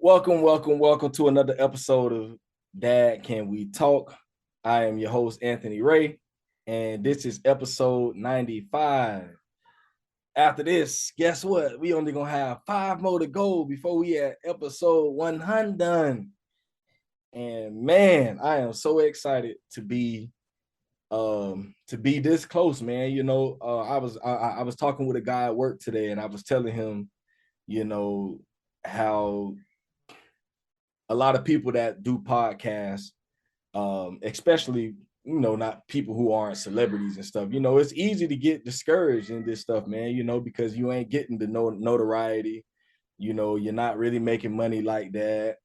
Welcome to another episode of Dad Can We Talk? I am your host, Anthony Ray, and this is episode 95. After this, guess what? We only gonna have 5 more to go before we at episode 100. And man, I am so excited to be this close, man. I was talking with a guy at work today, and I was telling him, how a lot of people that do podcasts, especially, not people who aren't celebrities and stuff, it's easy to get discouraged in this stuff, man, because you ain't getting the notoriety, you're not really making money like that,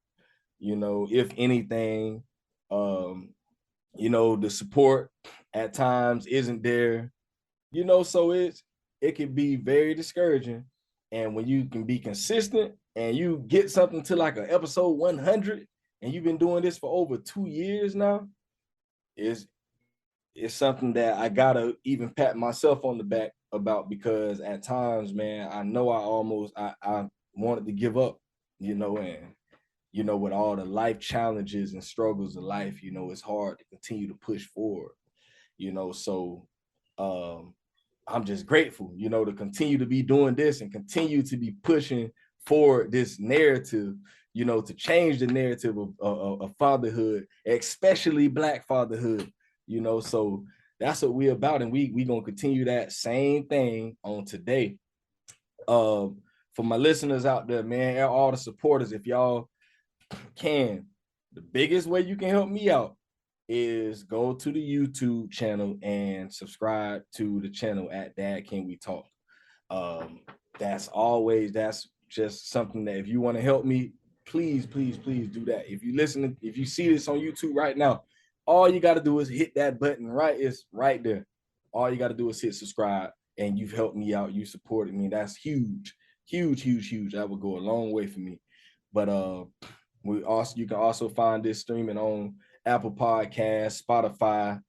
if anything, the support at times isn't there, so it can be very discouraging. And when you can be consistent and you get something to like an episode 100 and you've been doing this for over 2 years now, it's something that I gotta even pat myself on the back about, because at times, man, I know I wanted to give up, and with all the life challenges and struggles of life, it's hard to continue to push forward, so I'm just grateful, to continue to be doing this and continue to be pushing forward this narrative, to change the narrative of fatherhood, especially Black fatherhood, so that's what we're about. And we gonna continue that same thing on today. For my listeners out there, man, all the supporters, if y'all can, the biggest way you can help me out is go to the YouTube channel and subscribe to the channel at Dad Can We Talk. That's just something that if you want to help me, please do that. If you see this on YouTube right now, all you got to do is hit that button, right? It's right there. All you got to do is hit subscribe, and you've helped me out. You supported me. That's huge. That would go a long way for me. But you can also find this streaming on Apple Podcasts, Spotify,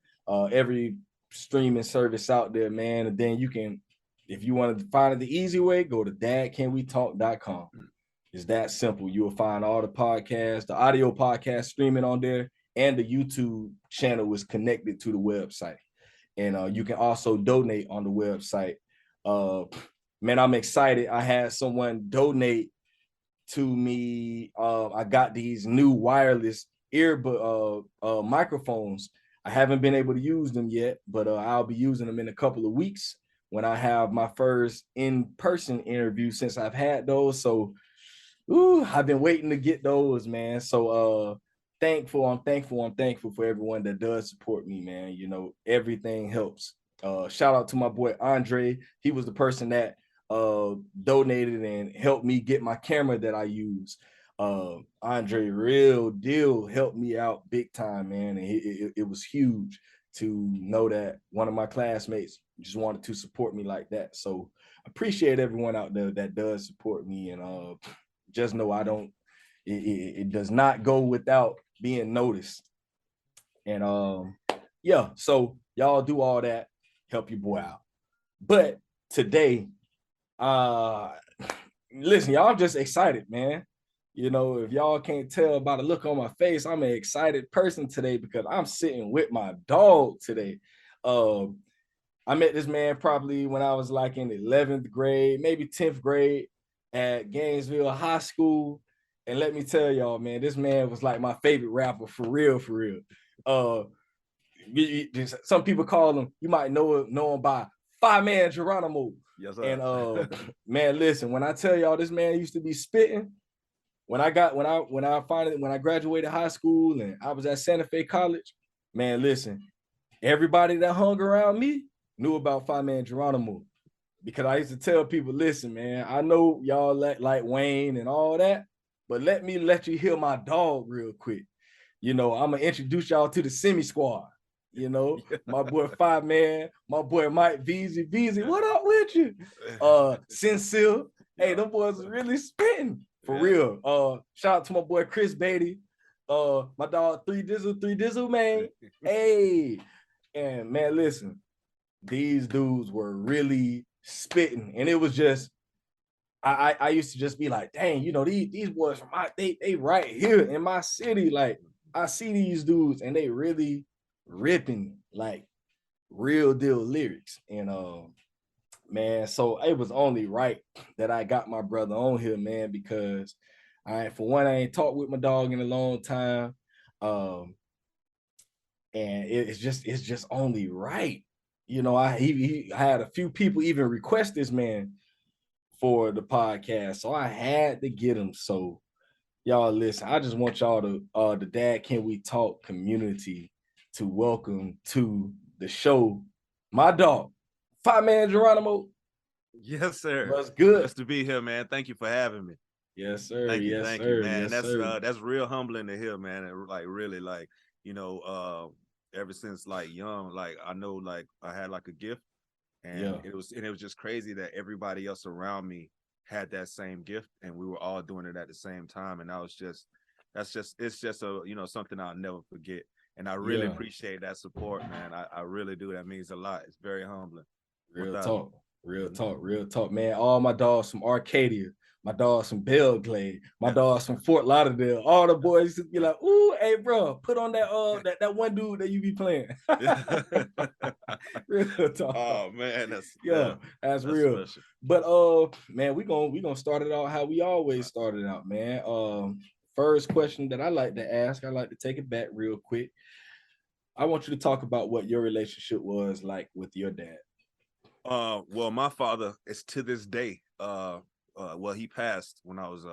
every streaming service out there, man. And then you can, if you want to find it the easy way, go to dadcanwetalk.com. It's that simple. You will find all the podcasts, the audio podcast streaming on there, and the YouTube channel is connected to the website. And you can also donate on the website. Man, I'm excited. I had someone donate to me. I got these new wireless earbud microphones. I haven't been able to use them yet, but I'll be using them in a couple of weeks when I have my first in-person interview since I've had those. So I've been waiting to get those, man. So I'm thankful for everyone that does support me, man. Everything helps. Shout out to my boy Andre. He was the person that donated and helped me get my camera that I use. Andre, real deal, helped me out big time, man. And it was huge to know that one of my classmates just wanted to support me like that. So appreciate everyone out there that does support me. And just know it does not go without being noticed. And yeah, so y'all do all that, help your boy out. But today, listen, y'all, I'm just excited, man. If y'all can't tell by the look on my face, I'm an excited person today because I'm sitting with my dog today. I met this man probably when I was like in 11th grade, maybe 10th grade at Gainesville High School. And let me tell y'all, man, this man was like my favorite rapper, for real, for real. Some people call him, you might know him by Fiyaman Jaronimo. Yes, sir. And man, listen, when I tell y'all this man used to be spitting, when I graduated high school and I was at Santa Fe College, man, listen, everybody that hung around me knew about Fiyaman Jaronimo, because I used to tell people, listen, man, I know y'all like Wayne and all that, but let you hear my dog real quick. I'm gonna introduce y'all to the Semi Squad. My boy Fiyaman, my boy Mike Veezy, what up with you? Sincere, hey, them boys is really spitting for real. Shout out to my boy Chris Beatty, my dog 3 Dizzle, man. Hey, and man, listen, these dudes were really spitting, and it was just I used to just be like, dang, these boys from they right here in my city. Like I see these dudes and they really ripping like real deal lyrics. And man, so it was only right that I got my brother on here, man, because for one, I ain't talked with my dog in a long time. And it's just only right. I had a few people even request this man for the podcast, so I had to get him. So y'all listen, I just want y'all to the Dad Can We Talk community to welcome to the show my dog, Fiyaman Jaronimo. Yes, sir. What's good? Blessed to be here, man. Thank you for having me. Yes, sir. Thank you, Yes, thank you, sir. man. Yes, sir. That's real humbling to hear, man. And like really, like, ever since like young, like I know like I had like a gift, and Yeah. it was just crazy that everybody else around me had that same gift, and we were all doing it at the same time. And it's just a something I'll never forget. And I really Yeah. appreciate that support, man. I really do. That means a lot. It's very humbling. Real Without talk. Real talk. Real talk, man. All my dogs from Arcadia, my dogs from Belglade, my yeah. dogs from Fort Lauderdale. All the boys used to be like, "Ooh, hey, bro, put on that one dude that you be playing." Real talk. Oh man, That's that's real. special. But man, we gonna start it out how we always started out, man. First question that I like to ask, I like to take it back real quick. I want you to talk about what your relationship was like with your dad. Well, my father is to this day. Well, he passed when I was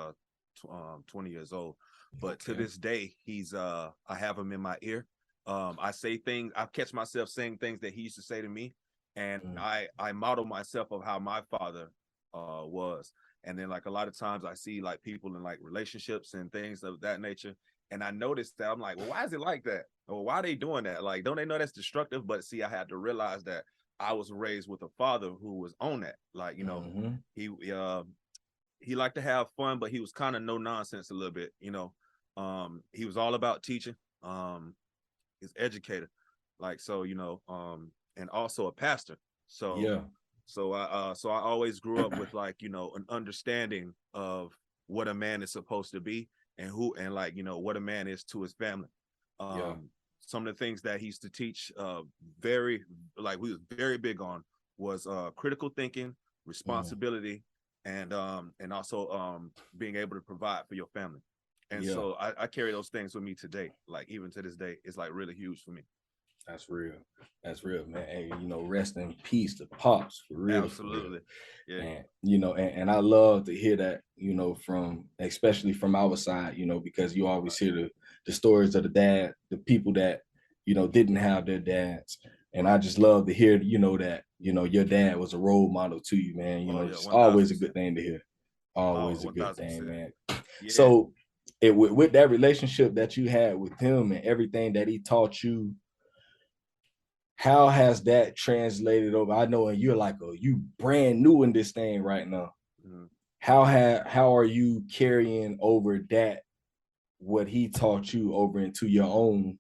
20 years old, but to Okay. this day, I have him in my ear. I say things. I catch myself saying things that he used to say to me, and I model myself of how my father was. And then like a lot of times I see like people in like relationships and things of that nature, and I noticed that I'm like, well, why is it like that? Or why are they doing that? Like, don't they know that's destructive? But see, I had to realize that I was raised with a father who was on that. Like, he he liked to have fun, but he was kind of no nonsense a little bit. He was all about teaching. He's educator, like so, and also a pastor. So, Yeah. so I always grew up with like an understanding of what a man is supposed to be and like what a man is to his family. Yeah. Some of the things that he used to teach very like we was very big on was critical thinking, responsibility, and also being able to provide for your family. And Yeah. so I carry those things with me today. Like even to this day, it's like really huge for me. That's real. That's real, man. Hey, rest in peace to Pops, for real, for real. Absolutely. Yeah. And and I love to hear that, from especially from our side, because you always hear the stories of the people that, didn't have their dads. And I just love to hear, that, your dad was a role model to you, man. Oh yeah, It's always a 1000%. good thing to hear. Oh, Always a good thing, 1000%. man. Yeah. So with that relationship that you had with him and everything that he taught you, how has that translated over? I know, and you're like you brand new in this thing right now. Mm-hmm. How are you carrying over that what he taught you over into your own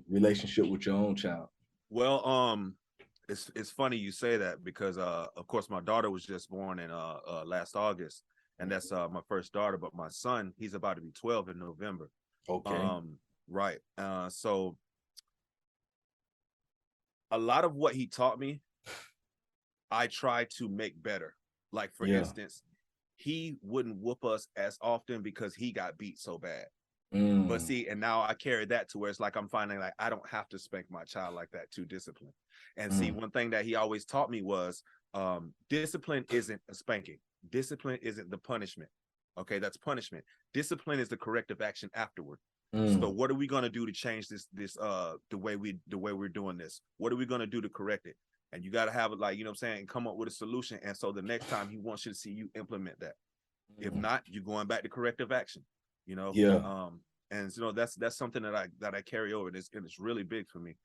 relationship with your own child? Well, it's funny you say that because of course my daughter was just born in last August, and that's my first daughter. But my son, he's about to be 12 in November. Okay. Right. So a lot of what he taught me, I try to make better. Like for Yeah. instance, he wouldn't whoop us as often because he got beat so bad. But Mm. see, and now I carry that to where it's like I'm finding like I don't have to spank my child like that to discipline. And see, one thing that he always taught me was discipline isn't a spanking. Discipline isn't the punishment. Okay, that's punishment. Discipline is the corrective action afterward. So what are we gonna do to change this the way we're doing this? What are we gonna do to correct it? And you gotta have it like, what I'm saying, come up with a solution. And so the next time he wants you to see you implement that. If not, you're going back to corrective action. Yeah. And that's something that I carry over. And it's really big for me.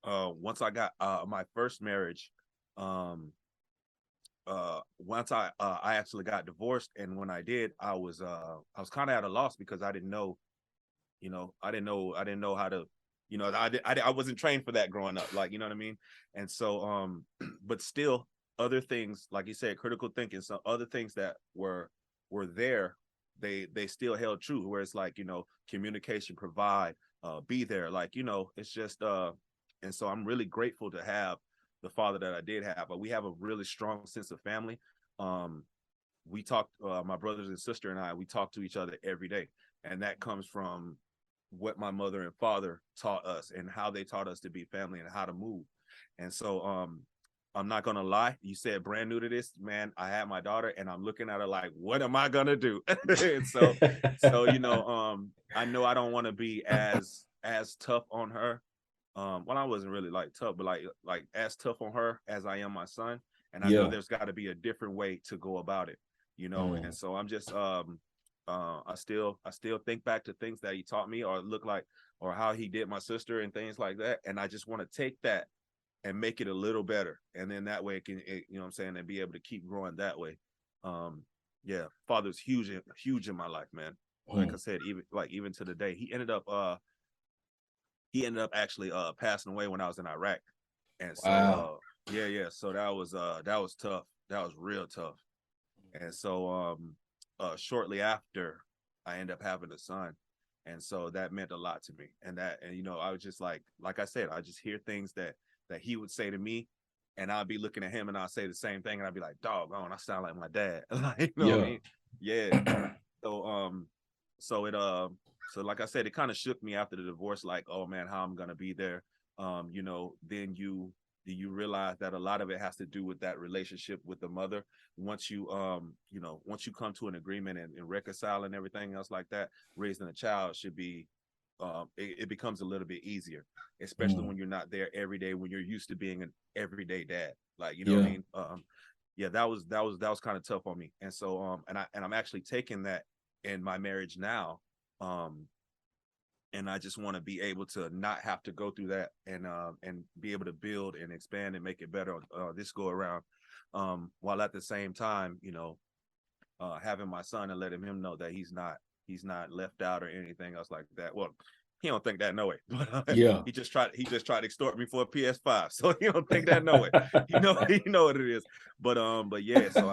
Once I got my first marriage, once I actually got divorced, and when I did, I was kind of at a loss because I didn't know I didn't know how to, I wasn't trained for that growing up, like, you know what I mean? And so but still other things, like you said, critical thinking, some other things that were there, they still held true, where it's like, you know, communication, provide, be there, like, you know, it's just and so I'm really grateful to have the father that I did have. But we have a really strong sense of family. We talk, my brothers and sister and I, we talk to each other every day, and that comes from what my mother and father taught us and how they taught us to be family and how to move. And so I'm not gonna lie, you said brand new to this, man. I had my daughter and I'm looking at her like, what am I gonna do? And so you know, I know I don't want to be as tough on her. Well, I wasn't really like tough, but like as tough on her as I am my son. And I know Yeah. there's got to be a different way to go about it, you know. And so I'm just I still think back to things that he taught me, or look like, or how he did my sister and things like that. And I just want to take that and make it a little better. And then that way it can, you know what I'm saying, and be able to keep growing that way. Yeah, father's huge in my life, man. Like I said, even to the day, he ended up actually passing away when I was in Iraq. And Wow. so yeah, so that was tough. That was real tough. And so shortly after, I ended up having a son. And so that meant a lot to me. And you know, I was just like I said, I just hear things that he would say to me, and I'll be looking at him and I'll say the same thing, and I'll be like, doggone, I sound like my dad. Like, you know what I Yeah. mean? Yeah. So so it so like I said, it kind of shook me after the divorce, like, oh man, how I'm gonna be there. You know, then you realize that a lot of it has to do with that relationship with the mother. Once you you know, once you come to an agreement and reconcile and everything else like that, raising a child should be it becomes a little bit easier, especially when you're not there every day, when you're used to being an everyday dad. Like, you know what I Yeah. mean? Yeah, that was kind of tough on me. And so and I'm actually taking that in my marriage now. And I just want to be able to not have to go through that, and be able to build and expand and make it better this go around, while at the same time, you know, having my son and letting him know that he's not left out or anything else like that. Well, he don't think that no way, but Yeah. he just tried to extort me for a PS5, so he don't think that no way. He know what it is. But yeah, so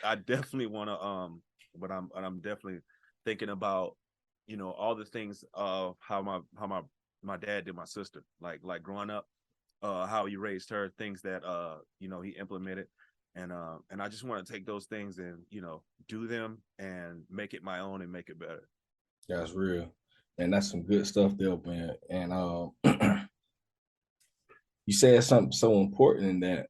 I definitely want to but I'm definitely thinking about, you know, all the things of how my dad did my sister, like growing up, how he raised her, things that you know, he implemented. And I just want to take those things and, you know, do them and make it my own and make it better. That's real. And that's some good stuff there, man. And you said something so important in that,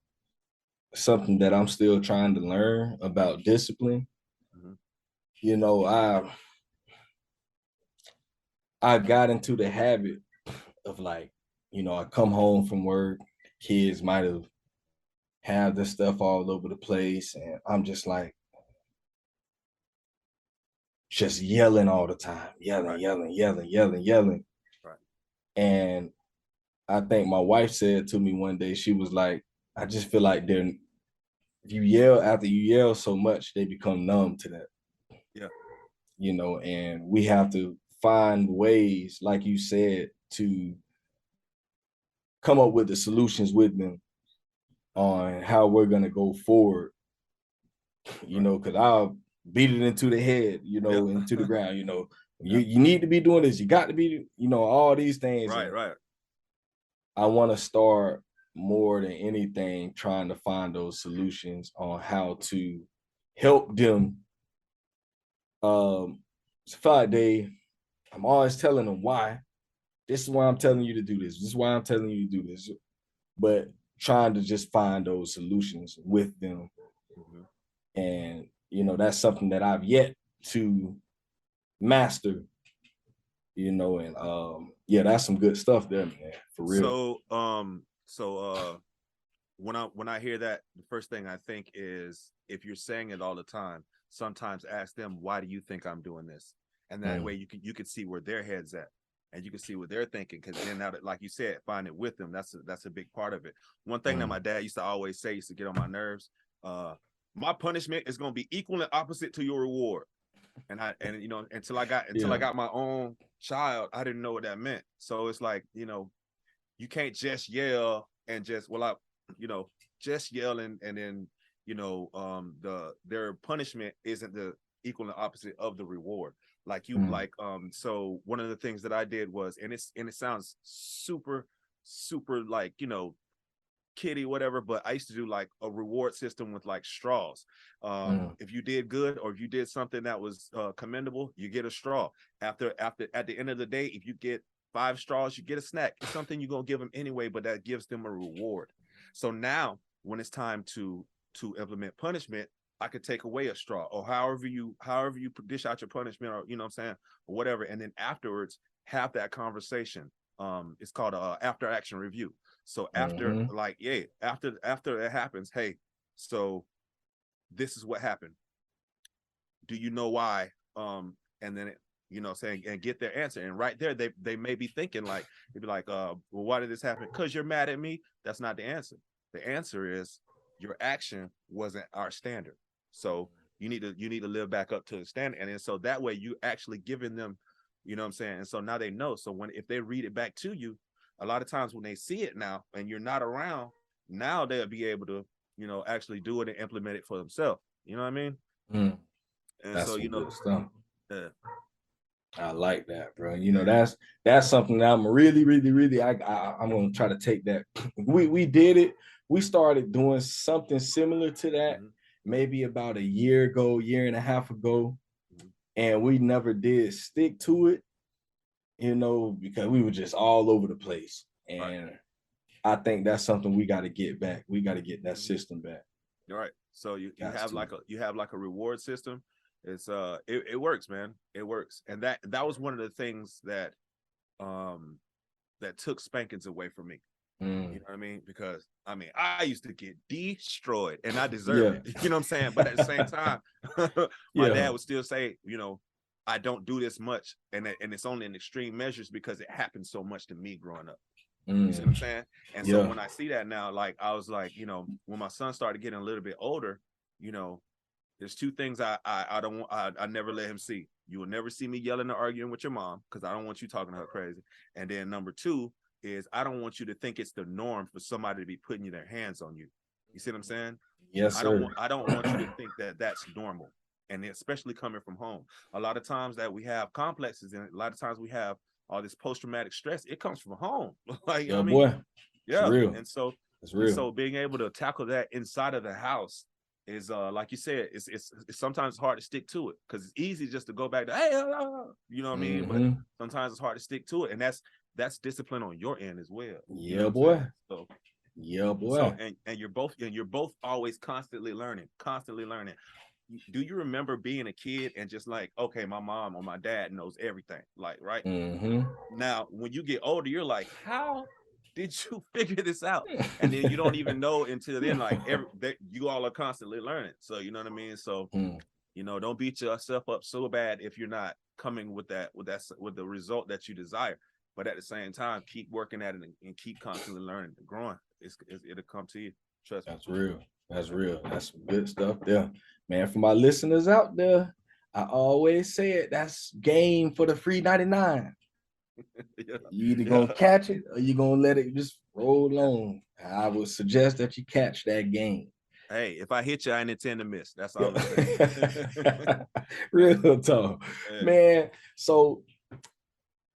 something that I'm still trying to learn about discipline. Mm-hmm. You know, I got into the habit of, like, you know, I come home from work, kids might have this stuff all over the place, and I'm just yelling all the time, Right. yelling. Right. And I think my wife said to me one day, she was like, I just feel like you yell, after you yell so much, they become numb to that, Yeah. you know, and we have to find ways, like you said, to come up with the solutions with them on how we're going to go forward, you Right. know, because I'll beat it into the head, you Yeah. know, into the ground, you know, Yeah. you need to be doing this, you got to be, you know, all these things. Right. And Right. I want to start more than anything trying to find those solutions on how to help them. So Friday, I'm always telling them why. This is why I'm telling you to do this. This is why I'm telling you to do this. But trying to just find those solutions with them. Mm-hmm. And, you know, that's something that I've yet to master, you know, and yeah, that's some good stuff there, man, for real. So when I hear that, the first thing I think is, if you're saying it all the time, sometimes ask them, why do you think I'm doing this? And that way you can see where their head's at, and you can see what they're thinking. Because then, now that, like you said, find it with them. That's a big part of it. One thing that my dad used to always say, used to get on my nerves, my punishment is going to be equal and opposite to your reward. And you know, until I Yeah. got my own child, I didn't know what that meant. So it's like, you know, you can't just yell and just, well, you know, just yelling, and then their punishment isn't the equal and opposite of the reward. Like you so one of the things that I did was, and it sounds super like, kitty, whatever, but I used to do like a reward system with like straws. If you did good, or if you did something that was commendable, you get a straw. After at the end of the day, if you get 5 straws, you get a snack. It's something you're gonna give them anyway, but that gives them a reward. So now when it's time to implement punishment, I could take away a straw, or however you dish out your punishment, or what I'm saying, or whatever, and then afterwards have that conversation. It's called a after action review. So after after it happens, hey, so this is what happened. Do you know why? And then saying, and get their answer. And right there, they may be thinking like, they'd be like, well, why did this happen? Because you're mad at me. That's not the answer. The answer is your action wasn't our standard. So you need to live back up to the standard. And then so that way you actually giving them, what I'm saying? And so now they know. So if they read it back to you, a lot of times when they see it now and you're not around, now they'll be able to, actually do it and implement it for themselves. You know what I mean? And that's so, good stuff. I like that, bro. That's something that I'm really, really, really, I'm going to try to take that. We did it. We started doing something similar to that maybe about a year and a half ago. And we never did stick to it, because we were just all over the place. And I think that's something we got to get back. We got to get that system back. All right. So you have like a reward system. It's it works, man. It works. And that was one of the things that that took spankings away from me. You know what I mean? Because I used to get destroyed, and I deserved it. You know what I'm saying? But at the same time, my dad would still say, I don't do this much, and it's only in extreme measures because it happened so much to me growing up. You see what I'm saying? And so when I see that now, like I was like, when my son started getting a little bit older, there's 2 things I never let him see. You will never see me yelling or arguing with your mom, because I don't want you talking to her crazy. And then number 2 is, I don't want you to think it's the norm for somebody to be putting their hands on you. You see what I'm saying? Yes, sir. I don't want you to think that that's normal. And especially coming from home. A lot of times that we have complexes, and a lot of times we have all this post-traumatic stress. It comes from home. Like, boy. Yeah. It's real. And so it's real. So being able to tackle that inside of the house is like you said, it's sometimes hard to stick to it, because it's easy just to go back to, hey, you know what I mean? But sometimes it's hard to stick to it, and that's discipline on your end as well. Yeah, boy. So boy. So and you're both always constantly learning. Do you remember being a kid and just like, okay, my mom or my dad knows everything, like, right? Now when you get older, you're like, how did you figure this out? And then you don't even know until then, like, you all are constantly learning. So you know what I mean? So don't beat yourself up so bad if you're not coming with the result that you desire. But at the same time, keep working at it and keep constantly learning and growing. It'll come to you. Trust me. That's real. That's real. That's some good stuff there. Man, for my listeners out there, I always say it, that's game for the free 99. You either gonna catch it or you gonna let it just roll on. I would suggest that you catch that game. Hey, if I hit you, I intend to miss. That's all I'm saying. Real talk. Man, so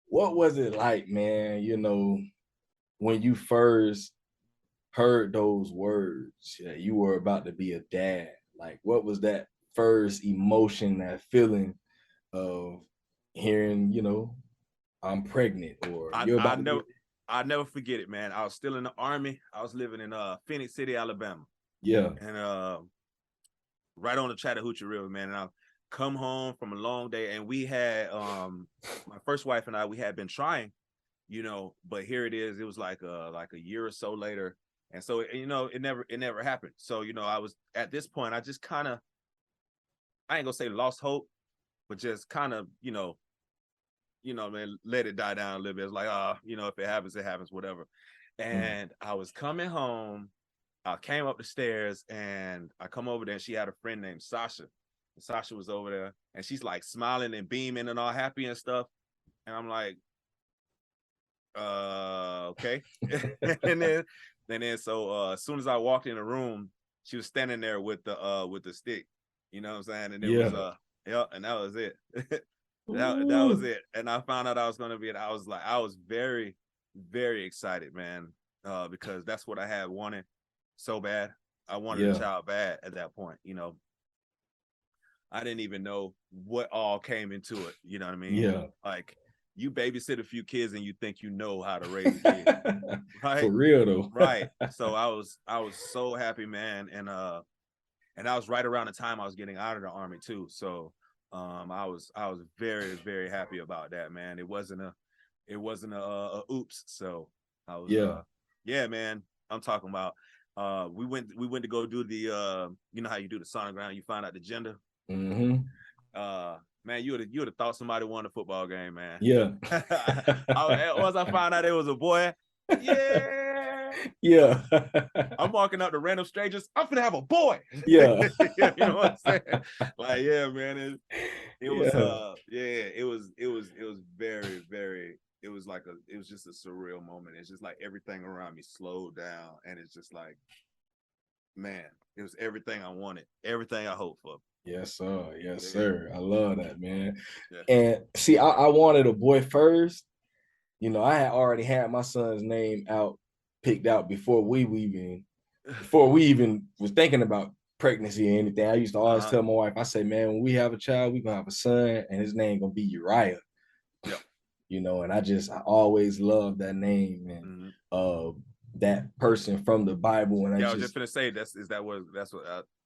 what was it like, man, when you first heard those words, you were about to be a dad? Like, what was that first emotion, that feeling of hearing, I'm pregnant, or you're about I'll never forget it, man. I was still in the Army. I was living in Phoenix City, Alabama. Yeah. And right on the Chattahoochee River, man. And I come home from a long day, and we had my first wife and I, we had been trying, but here it is. It was like a year or so later. And so, it never happened. So, I was at this point, I just kind of, I ain't gonna say lost hope, but just kind of, man, let it die down a little bit. It's like, if it happens, it happens, whatever. And I was coming home. I came up the stairs, and I come over there, and she had a friend named Sasha. And Sasha was over there, and she's like smiling and beaming and all happy and stuff. And I'm like, okay. And And then so as soon as I walked in the room, she was standing there with the stick. You know what I'm saying? And it was yeah, and that was it. that was it. And I found out I was gonna be it. I was very, very excited, man. Because that's what I had wanted so bad. I wanted a child bad at that point, you know. I didn't even know what all came into it. You know what I mean? Yeah. Like you babysit a few kids and you think you know how to raise a kid. Right? For real though. Right. So I was so happy, man. And that was right around the time I was getting out of the Army too. So I was very, very happy about that, man. It wasn't a oops. So I was yeah, man. I'm talking about we went to go do the you know how you do the sonogram, you find out the gender. Mm-hmm. Man, you would have thought somebody won a football game, man. Yeah. Once I found out it was a boy, yeah. Yeah. I'm walking up to random strangers. I'm gonna have a boy. Yeah. You know what I'm saying? Like, yeah, man. It was it was very, very, it was just a surreal moment. It's just like everything around me slowed down, and it's just like, man, it was everything I wanted, everything I hoped for. Yes, sir. Yes, sir. I love that, man. Yeah. And see, I wanted a boy first. You know, I had already had my son's name picked out before we even was thinking about pregnancy or anything. I used to always tell my wife, I say, man, when we have a child, we're gonna have a son, and his name gonna be Uriah. Yeah. You know, and I always loved that name and that person from the Bible. And I was just gonna say that's what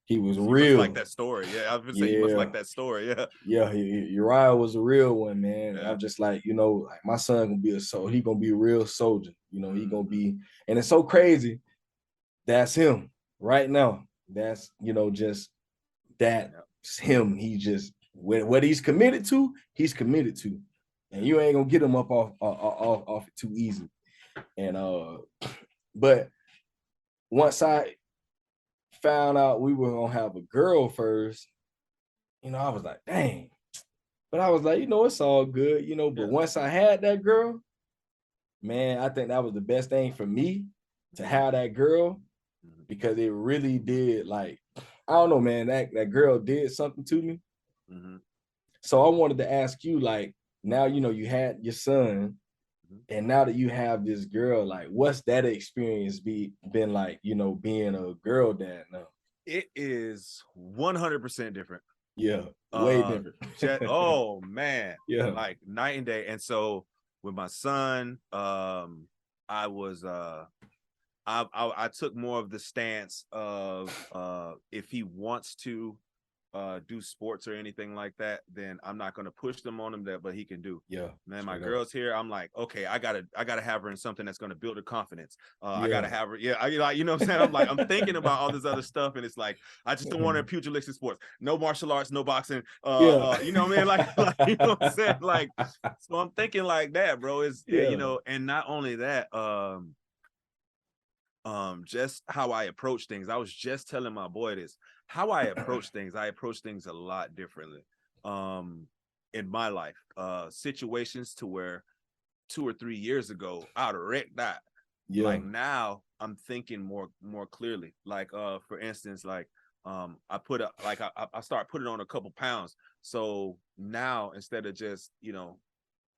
he was he real. must like that story. Yeah, I was gonna say he must like that story. Yeah. Yeah, Uriah was a real one, man. Yeah. I'm just like, you know, like my son gonna be a soldier. He gonna be a real soldier. You know, he gonna be, and it's so crazy. That's him right now. That's, you know, just that's him. He just what he's committed to, he's committed to, and you ain't gonna get him up off it too easy. And but once I found out we were gonna have a girl first, you know, I was like, dang. But I was like, you know, it's all good, you know. But once I had that girl, man, I think that was the best thing for me to have that girl, because it really did, like, I don't know, man, that girl did something to me. So I wanted to ask you, like, now, you know, you had your son, and now that you have this girl, like, what's that experience been like, you know, being a girl dad now? It is 100% different. Yeah, way different. Oh man, yeah, like night and day. And so with my son, I took more of the stance of if he wants to do sports or anything like that, then I'm not going to push them on him but he can do. Yeah, man, my girl's here. I'm like, okay, I gotta have her in something that's going to build her confidence. I gotta have her. Yeah, you know what I'm saying? I'm like, I'm thinking about all this other stuff, and it's like, I just don't want her in pugilistic sports, no martial arts, no boxing. You know what I mean? Like you know what I'm saying? Like, so I'm thinking like that, bro. Is you know, and not only that, just how I approach things. I was just telling my boy this, how I approach things. I approach things a lot differently in my life. Situations to where 2 or 3 years ago I'd have wrecked that. Like now I'm thinking more clearly. Like for instance, like I put a, like I start putting on a couple pounds. So now instead of just, you know,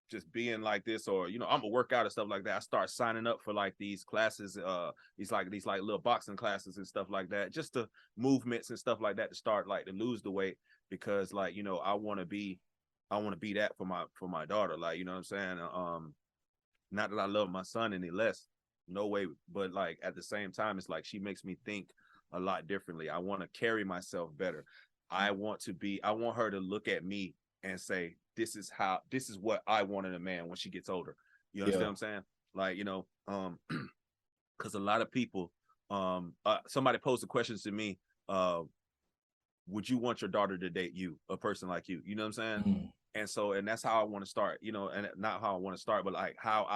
just being like this, or you know, I'm gonna work out and stuff like that, I start signing up for like these classes, these little boxing classes and stuff like that, just the movements and stuff like that, to start like to lose the weight, because like, you know, I want to be that for my daughter, like, you know what I'm saying? Not that I love my son any less, no way, but like at the same time, it's like she makes me think a lot differently. I want to carry myself better. I want her to look at me and say, this is what I want in a man when she gets older. You understand what I'm saying? Like, you know, because a lot of people, somebody posed the questions to me, would you want your daughter to date you, a person like you? You know what I'm saying? And that's how I want to start, you know, and not how I want to start, but like how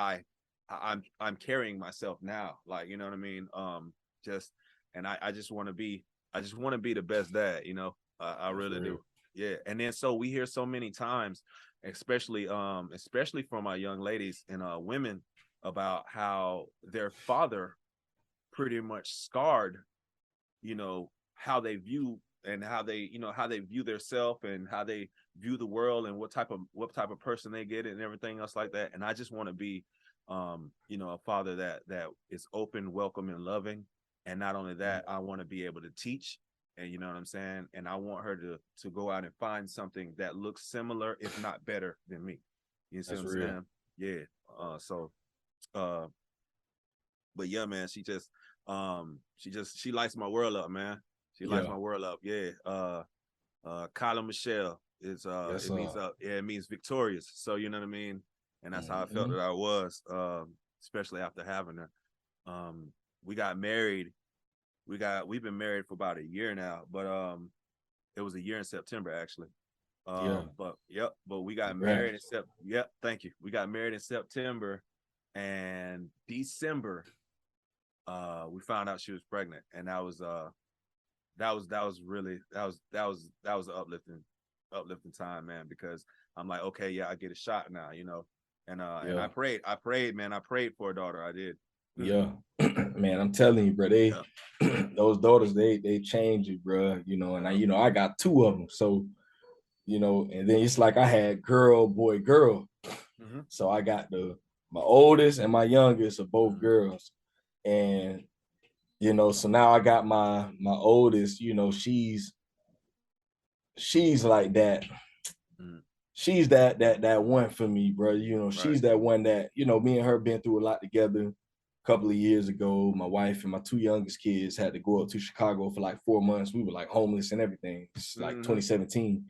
I'm carrying myself now. Like, you know what I mean? I just want to be the best dad, you know. I really do. Yeah. And then so we hear so many times, especially from our young ladies and women, about how their father pretty much scarred, you know, how they view and how they, you know, how they view themselves and how they view the world and what type of person they get and everything else like that. And I just want to be, you know, a father that is open, welcome, and loving. And not only that, I want to be able to teach, and you know what I'm saying. And I want her to go out and find something that looks similar, if not better, than me. You see That's what I'm real. saying? Yeah. Uh, but yeah, man, she lights my world up, man. She lights Yeah. my world up. Yeah. Kyla Michelle is Yes, it means victorious. So you know what I mean? And that's how I felt mm-hmm. that I was, especially after having her. We got married. We've been married for about a year now, but it was a year in September actually. Yeah. But we got married in Congrats. thank you. We got married in September, and December we found out she was pregnant, and that was really an uplifting time, man, because I'm like, okay, yeah, I get a shot now, you know. And Yeah. I prayed, man. I prayed for a daughter. I did. Yeah. Man, I'm telling you, bro, Yeah. those daughters, they change you, bro. You know, and I got two of them. So, you know, and then it's like I had girl, boy, girl. Mm-hmm. So I got my oldest and my youngest are both Mm-hmm. girls. And, you know, so now I got my oldest, you know, she's like that. Mm-hmm. She's that one for me, bro. You know, Right. she's that one that, you know, me and her been through a lot together. A couple of years ago, my wife and my two youngest kids had to go up to Chicago for like 4 months. We were like homeless and everything. It's like Mm-hmm. 2017.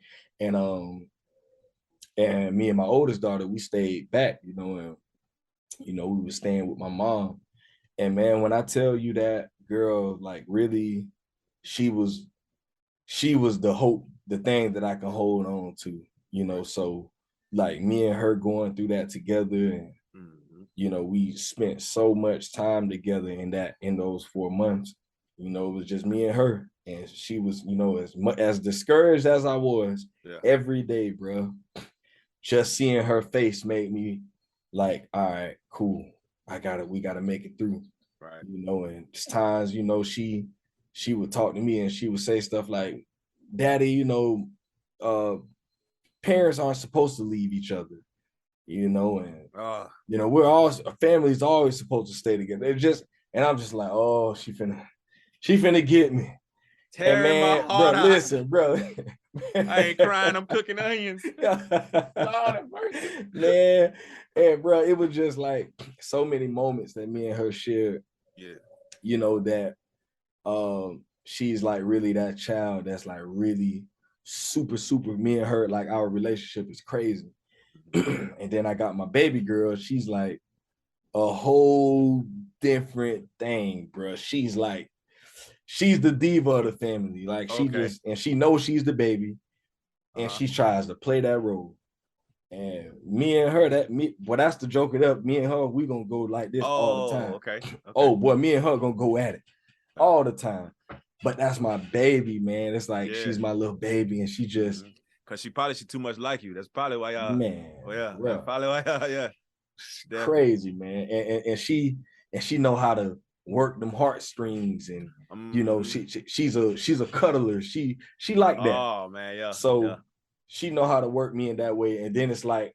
And me and my oldest daughter, we stayed back, you know, and you know, we were staying with my mom. And man, when I tell you that girl, like really, she was the hope, the thing that I can hold on to, you know. Right. So like me and her going through that together, and Mm-hmm. you know, we spent so much time together in those 4 months. You know, it was just me and her. And she was, you know, as much as discouraged as I was Yeah. every day, bro. Just seeing her face made me like, all right, cool. We gotta make it through. Right. You know, and it's times, you know, she would talk to me and she would say stuff like, Daddy, you know, uh parents aren't supposed to leave each other, you know, and you know, we're all families always supposed to stay together. It just, and I'm just like, oh, she finna get me. And Tearing my man, bro, heart out. listen, bro. I ain't crying. I'm cooking onions. Lord have mercy. Man, and bro, it was just like so many moments that me and her shared, Yeah. you know, that she's like really that child that's like really super me and her, like our relationship is crazy. And then I got my baby girl, she's like a whole different thing, bro. She's the diva of the family. Like she Okay. just, and she knows she's the baby, and Uh-huh. she tries to play that role. And me and her, that's the joke it up. Me and her, we gonna go like this all the Oh, time. okay. Okay. Oh boy, me and her gonna go at it Yeah. all the time. But that's my baby, man. It's like Yeah. she's my little baby, and she just, Mm-hmm. Cause she too much like you. That's probably why man, oh yeah, that's bro, probably why yeah, definitely. crazy, man. And she know how to work them heartstrings, and you know, Mm-hmm. she's a cuddler. She like that. Oh man, yeah, yeah. So she know how to work me in that way. And then it's like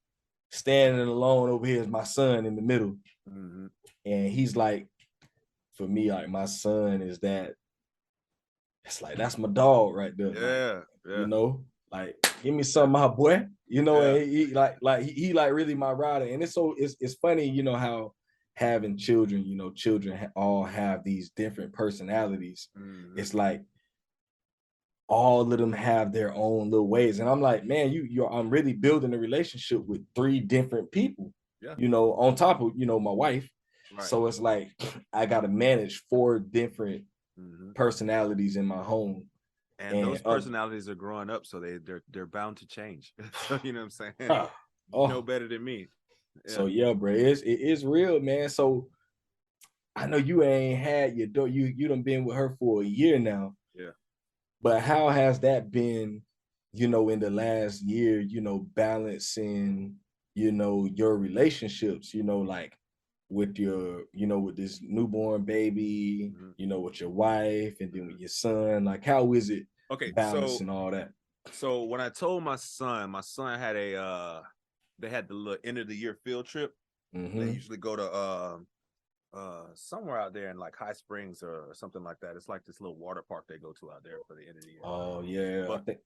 standing alone over here is my son in the middle. Mm-hmm. And he's like, for me, like my son is that, it's like that's my dog right there. Like, Yeah, you yeah, know, like give me yeah, some, my boy. You know, yeah. and he like really my rider. And it's so it's funny, you know, how having children, you know, children all have these different personalities. Mm-hmm. It's like all of them have their own little ways. And I'm like, man, I'm really building a relationship with three different people, Yeah, you know, on top of, you know, my wife. right. So it's like I gotta manage four different Mm-hmm. personalities in my home. And those And personalities are growing up, so they're bound to change. So you know what I'm saying? uh, You know oh, better than me. so Yeah, yeah, bro, it is real, man. So I know you ain't had your daughter, you done been with her for a year now, yeah. but how has that been, you know, in the last year, you know, balancing, you know, your relationships, you know, like with your, with this newborn baby, with your wife, and then with your son? Like, how is it Okay, balancing all that? so when I told my son had they had the little end of the year field trip. They usually go to somewhere out there in like High Springs or something like that. It's like this little water park they go to out there for the end of the year. Oh yeah, But I think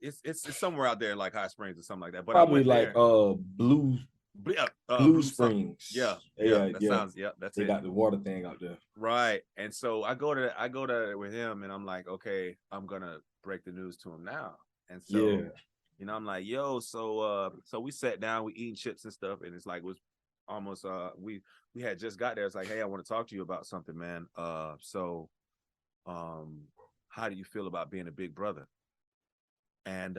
it's somewhere out there in like High Springs or something like that. But I probably went like there. Blue Blue something. Springs. Yeah, that Yeah. sounds, that's They it. got the water thing out there. Right. And so I go to with him, and I'm like, okay, I'm gonna break the news to him now. And so, Yeah. I'm like, yo, so we sat down, we eating chips and stuff, and it's like it was almost we had just got there. It's like, hey, I want to talk to you about something, man. How do you feel about being a big brother? And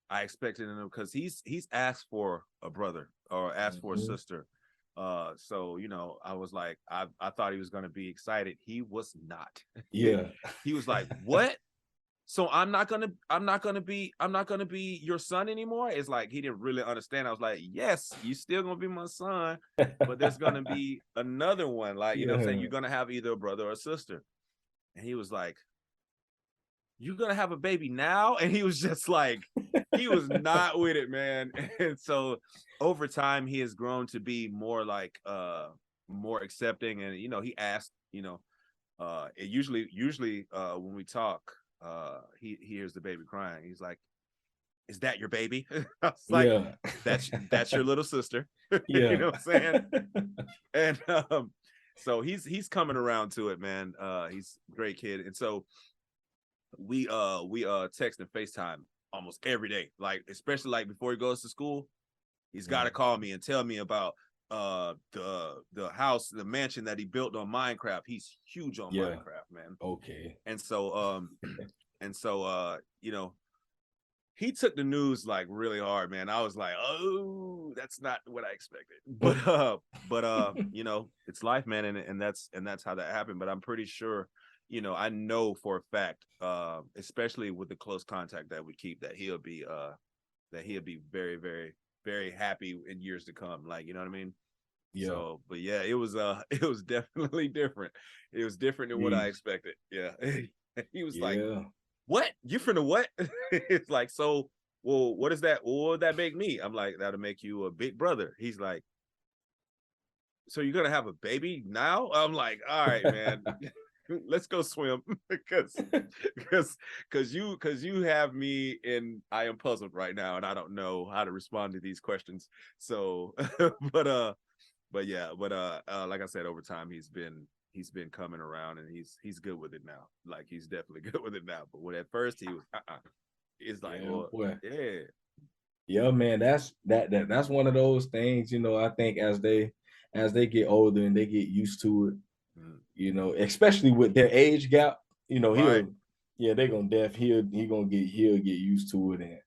I expected him, because he's asked for a brother or asked for a sister. So I was like, I thought he was gonna be excited. He was not. Yeah. He was like, what? So I'm not gonna be your son anymore. It's like he didn't really understand. I was like, yes, you still gonna be my son, but there's gonna be another one. Like, what I'm saying? You're gonna have either a brother or a sister. And he was like, you're gonna have a baby now? And he was just like, he was not with it, man. And so over time he has grown to be more like more accepting. And he asked, it usually when we talk, he hears the baby crying. He's like, is that your baby? I was like, Yeah. that's your little sister. Yeah. You know what I'm saying? And so he's coming around to it, man. He's a great kid. And so we text and FaceTime almost every day, like especially like before he goes to school. He's got to call me and tell me about the house, the mansion that he built on Minecraft. He's huge on Minecraft, man. Okay. And so he took the news like really hard, man. I was like, oh, that's not what I expected. But it's life, man, and that's how that happened. But I'm pretty sure, I know for a fact, especially with the close contact that we keep, that he'll be very, very, very happy in years to come. Like, you know what I mean? Yeah. So, but yeah, it was it was definitely different. It was different than what I expected. Yeah. He was like, what? You finna what? It's like, so, well, what is that? What would that make me? I'm like, that'll make you a big brother. He's like, so you're gonna have a baby now? I'm like, all right, man. Let's go swim. because you have me in, I am puzzled right now, and I don't know how to respond to these questions. So but yeah, like I said, over time he's been coming around, and he's good with it now. Like, he's definitely good with it now. But when at first he was it's like, well, yeah. Yeah, man, that's one of those things, I think as they get older and they get used to it, especially with their age gap, Right. they're gonna he'll get used to it. And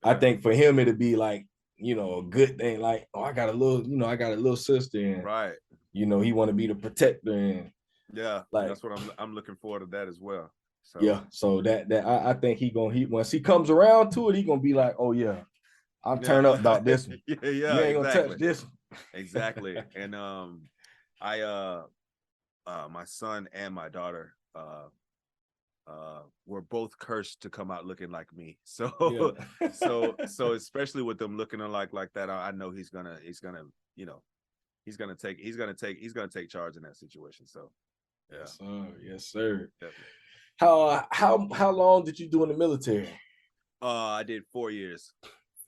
I think for him it'd be like, a good thing, like, oh, I got a little sister, and Right. he want to be the protector, and Yeah, like, that's what I'm looking forward to that as well. So yeah, so I think he once he comes around to it, he gonna be like, oh yeah, I'm yeah. turned up about this one. Yeah, You ain't gonna exactly. touch this one. Exactly. And I my son and my daughter were both cursed to come out looking like me. So Yeah. so especially with them looking alike like that, I know he's gonna take charge in that situation. So yeah. Yes, sir. Yes, sir. Definitely. How long did you do in the military? I did 4 years.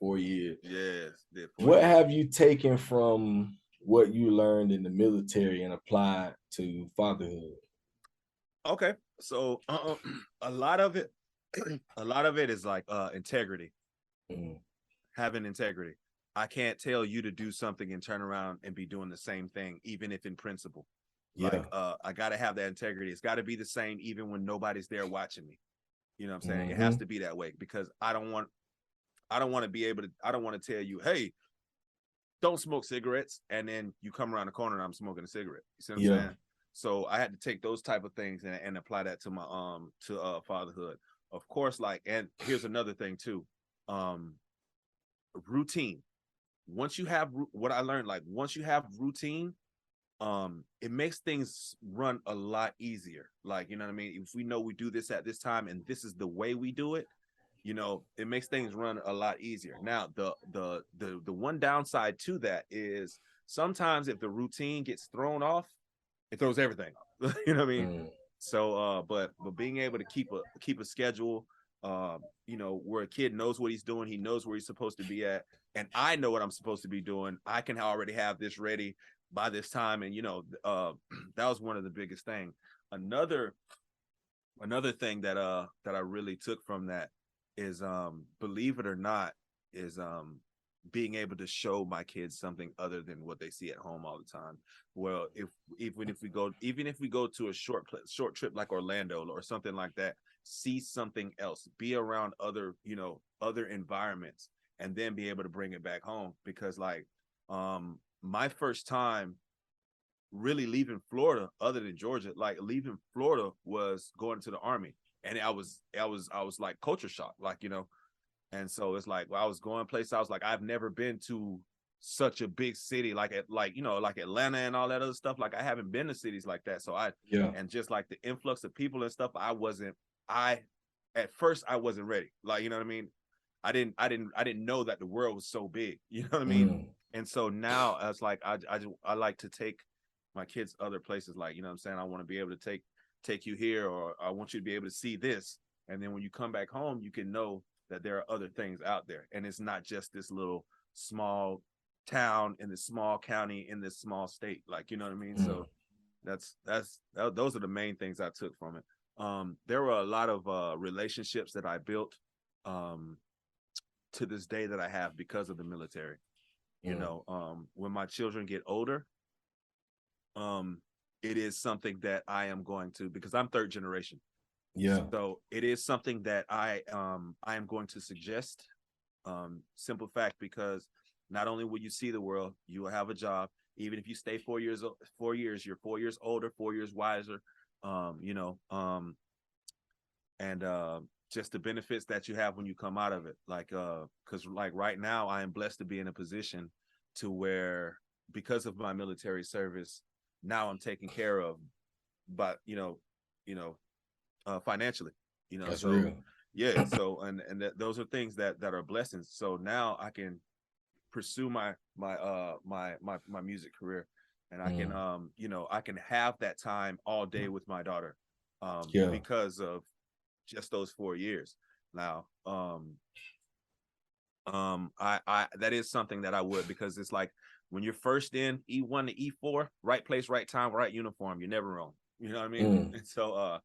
4 years. Yes, did 4 What years. have you taken from what you learned in the military and applied to fatherhood? Okay, so a lot of it, a lot of it is like integrity, having integrity. I can't tell you to do something and turn around and be doing the same thing, even if in principle. Like, Yeah. I gotta have that integrity. It's gotta be the same even when nobody's there watching me. You know what I'm saying? It has to be that way, because I don't want to tell you, hey, don't smoke cigarettes, and then you come around the corner and I'm smoking a cigarette. You see what I'm saying? So I had to take those type of things and apply that to my fatherhood. Of course, like, and here's another thing too. Routine. once you have what I learned, like once you have routine, it makes things run a lot easier. Like, you know what I mean? If we know we do this at this time and this is the way we do it, you know, it makes things run a lot easier. Now, the one downside to that is sometimes if the routine gets thrown off, it throws everything. You know what I mean? So but being able to keep a schedule, you know, where a kid knows what he's doing, he knows where he's supposed to be at, and I know what I'm supposed to be doing. I can already have this ready by this time. And you know, that was one of the biggest thing. Another thing that I really took from that is, believe it or not, is being able to show my kids something other than what they see at home all the time. Well, even if we go to a short trip like Orlando or something like that, see something else, be around other, you know, other environments, and then be able to bring it back home. Because like, my first time really leaving Florida, other than Georgia, like leaving Florida, was going to the Army. And I was like culture shock, like, you know. And so it's like, well, I was going places, I was like, I've never been to such a big city, like you know, like Atlanta and all that other stuff. Like, I haven't been to cities like that. So and just like the influx of people and stuff, at first I wasn't ready. Like, you know what I mean? I didn't know that the world was so big. You know what I mean? And so now it's like, I like to take my kids other places. Like, you know what I'm saying? I want to be able to take you here, or I want you to be able to see this. And then when you come back home, you can know that there are other things out there. And it's not just this little small town in this small county in this small state. Like, you know what I mean? So those are the main things I took from it. There were a lot of relationships that I built to this day that I have because of the military. You know, when my children get older, it is something that I am going to, because I'm third generation. Yeah. So it is something that I am going to suggest. Simple fact, because not only will you see the world, you will have a job. Even if you stay 4 years, you're 4 years older, 4 years wiser. You know, and just the benefits that you have when you come out of it. Like, because like right now, I am blessed to be in a position to where, because of my military service, now I'm taken care of, but financially, you know. That's So real. yeah, so and those are things that are blessings. So now I can pursue my music career, and I can I can have that time all day with my daughter, because of just those 4 years. Now, I that is something that I would, because it's like, when you're first in E1 to E4, right place, right time, right uniform, you're never wrong. You know what I mean? And so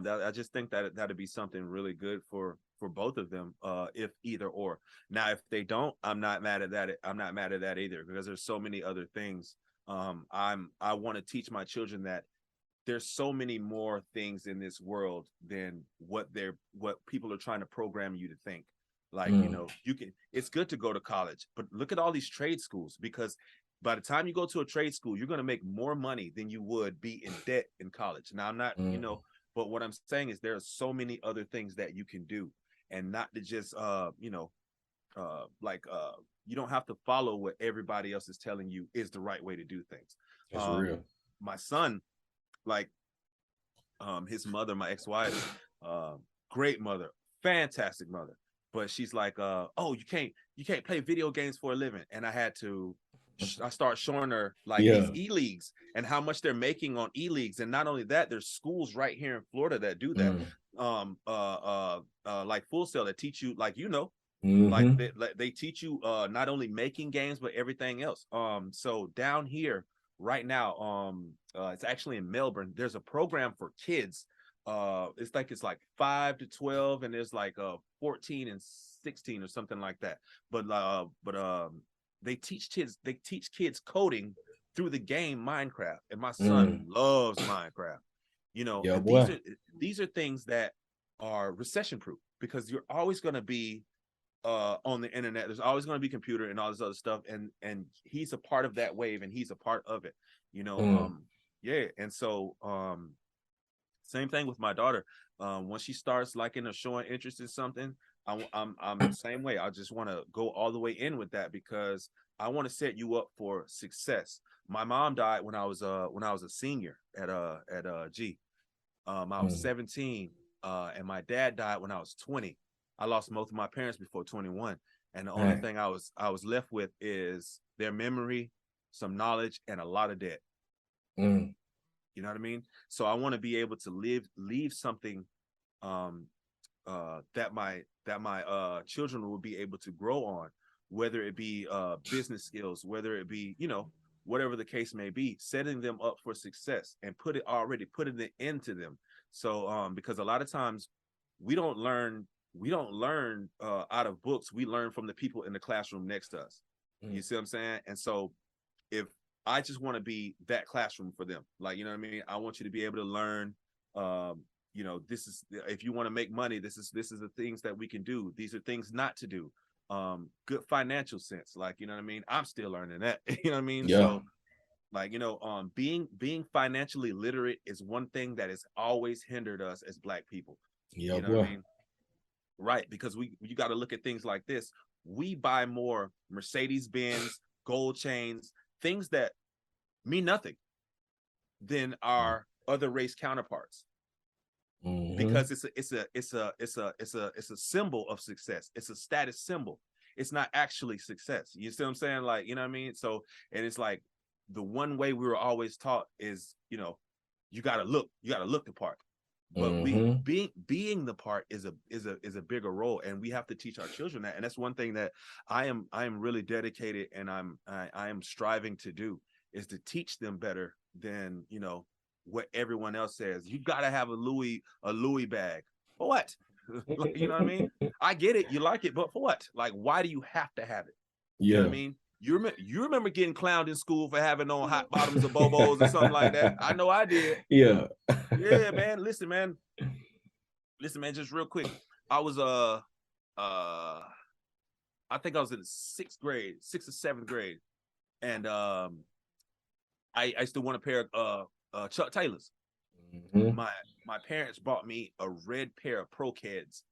that, I just think that that'd be something really good for both of them, if either or. Now, if they don't, I'm not mad at that. I'm not mad at that either, because there's so many other things. I want to teach my children that there's so many more things in this world than what people are trying to program you to think. Like, you know, it's good to go to college, but look at all these trade schools, because by the time you go to a trade school, you're going to make more money than you would be in debt in college. Now, I'm not, but what I'm saying is there are so many other things that you can do, and not to just, you don't have to follow what everybody else is telling you is the right way to do things. That's real. My son, like, his mother, my ex-wife, great mother, fantastic mother, but she's like, oh, you can't play video games for a living. And I had to I start showing her like these e-leagues and how much they're making on e-leagues. And not only that, there's schools right here in Florida that do that. Like Full Sail, that teach you, like, like they teach you not only making games, but everything else. So down here right now, it's actually in Melbourne, there's a program for kids. It's like 5 to 12, and there's like 14 and 16 or something like that. But they teach kids coding through the game Minecraft, and my son loves Minecraft. And these are things that are recession proof, because you're always going to be on the internet. There's always going to be computer and all this other stuff, and he's a part of that wave, and he's a part of it. Yeah. And so same thing with my daughter. When she starts showing interest in something, I'm the same way. I just want to go all the way in with that because I want to set you up for success. My mom died when I was a senior at G. I was 17, and my dad died when I was 20. I lost both of my parents before 21, and the only thing I was left with is their memory, some knowledge, and a lot of debt. You know what I mean? So I want to be able to leave something that my children will be able to grow on, whether it be business skills, whether it be, you know, whatever the case may be, setting them up for success and putting it into them. So because a lot of times we don't learn out of books, we learn from the people in the classroom next to us. You see what I'm saying? And so if I just want to be that classroom for them, like, you know what I mean? I want you to be able to learn, you know, this is, if you want to make money, this is the things that we can do. These are things not to do. Good financial sense, like, you know what I mean? I'm still learning that. You know what I mean? So like, you know, being financially literate is one thing that has always hindered us as Black people. You know what I mean? Right, because you got to look at things like this. We buy more Mercedes-Benz, gold chains, things that mean nothing than our other race counterparts. Because it's a symbol of success. It's a status symbol. It's not actually success. You see what I'm saying? Like, you know what I mean? So, and it's like the one way we were always taught is, you know, you gotta look the part. But being the part is a bigger role, and we have to teach our children that. And that's one thing that I am really dedicated, and I am striving to do, is to teach them better than, you know, what everyone else says. You gotta have a Louis bag. For what? Like, you know what I mean? I get it, you like it, but for what? Like, why do you have to have it? You know what I mean? You remember getting clowned in school for having on hot bottoms or bobos or something like that? I know I did. Yeah, man. Listen, man, just real quick. I was I think I was in the 6th or 7th grade, and I used to want a pair of Chuck Taylors. My parents bought me a red pair of Pro Kids,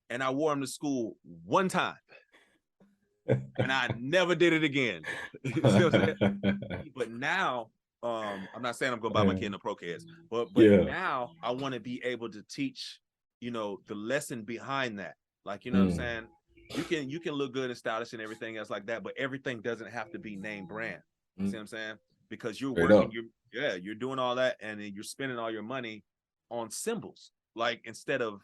and I wore them to school one time, and I never did it again. You see what I'm saying? But now, I'm not saying I'm gonna buy my kid a Pro Kids, but now I want to be able to teach, you know, the lesson behind that. Like, you know what I'm saying? You can look good and stylish and everything else like that, but everything doesn't have to be name brand. You see what I'm saying? Because you're working, you're doing all that, and then you're spending all your money on symbols, like, instead of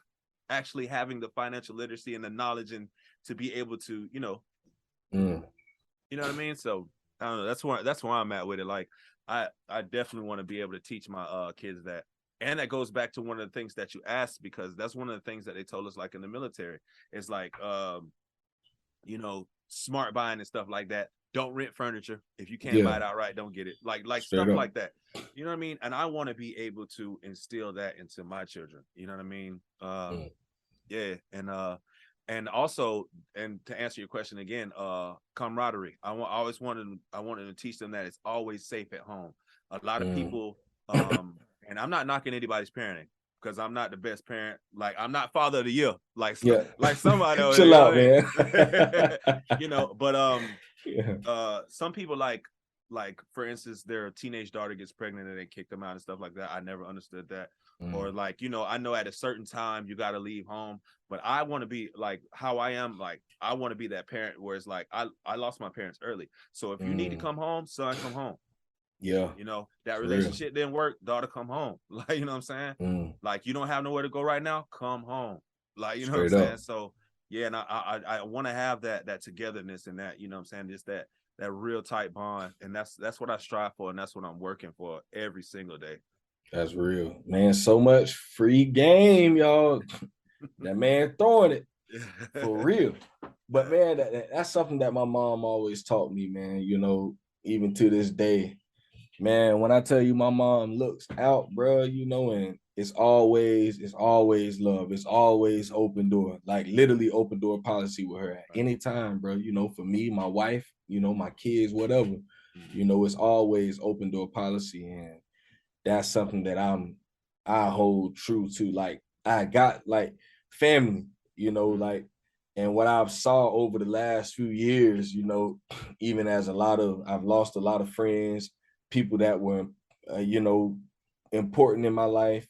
actually having the financial literacy and the knowledge and to be able to, you know, you know what I mean? So I don't know. That's where I'm at with it. Like, I definitely want to be able to teach my kids that. And that goes back to one of the things that you asked, because that's one of the things that they told us, like, in the military. It's like, you know, smart buying and stuff like that. Don't rent furniture. If you can't buy it outright, don't get it. Like stuff like that. You know what I mean? And I want to be able to instill that into my children. You know what I mean? Yeah. And also, and to answer your question again, camaraderie. I wanted to teach them that it's always safe at home. A lot of people, and I'm not knocking anybody's parenting, because I'm not the best parent. Like, I'm not father of the year, like somebody else. Chill out, man. You know, but some people, like for instance, their teenage daughter gets pregnant and they kick them out and stuff like that. I never understood that. Or, like, you know, I know at a certain time you got to leave home, but I want to be like how I am. Like, I want to be that parent where it's like, I lost my parents early, so if you need to come home, son, come home. You know, that relationship didn't work, daughter, come home. Like, you know what I'm saying? Like, you don't have nowhere to go right now, come home. Like, you know what I'm saying? So yeah, and I want to have that togetherness, and that, you know what I'm saying, just that real tight bond. And that's what I strive for, and that's what I'm working for every single day. That's real, man. So much free game, y'all. That man throwing it for real. But man, that's something that my mom always taught me, man. You know, even to this day, man. When I tell you my mom looks out, bro, you know, and it's always love. It's always open door, like literally open door policy with her at any time, bro. You know, for me, my wife, you know, my kids, whatever, you know, it's always open door policy. And that's something that I hold true to. Like, I got, like, family, like, and what I've saw over the last few years, even as I've lost a lot of friends, people that were, important in my life,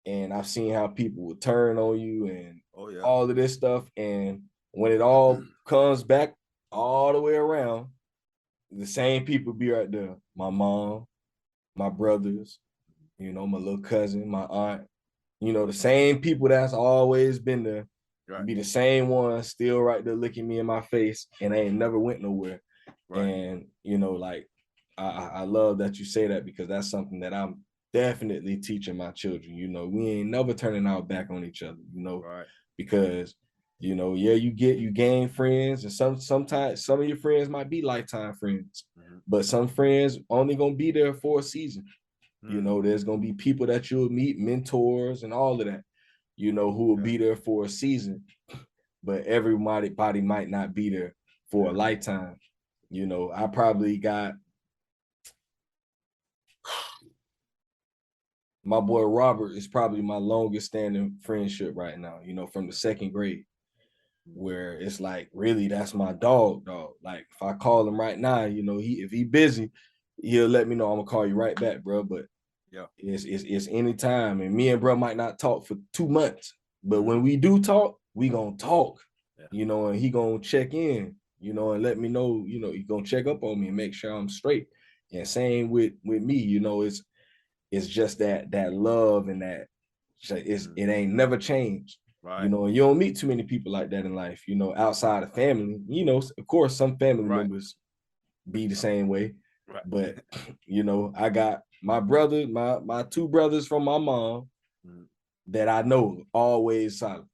and I've seen how people would turn on you and all of this stuff. And when it all comes back all the way around, the same people be right there. My mom, my brothers, my little cousin, my aunt, the same people that's always been there, be the same one still right there looking me in my face, and I ain't never went nowhere. And like, I love that you say that, because that's something that I'm definitely teaching my children. We ain't never turning our back on each other, because yeah, you gain friends, and sometimes some of your friends might be lifetime friends, but some friends only gonna be there for a season. There's gonna be people that you'll meet, mentors and all of that, who will be there for a season, but everybody might not be there for a lifetime. I probably got my boy Robert is probably my longest standing friendship right now, from the second grade, where it's like, really, that's my dog. Like, if I call him right now, if he busy, he'll let me know. I'm gonna call you right back, bro. But it's any time, and me and bro might not talk for 2 months, but when we do talk, we gonna talk, and he gonna check in, and let me know, he gonna check up on me and make sure I'm straight. And same with me, it's just that love, and that it ain't never changed. And you don't meet too many people like that in life, outside of family. Of course, some family members be the same way, but I got my brother, my two brothers from my mom that I know always solid.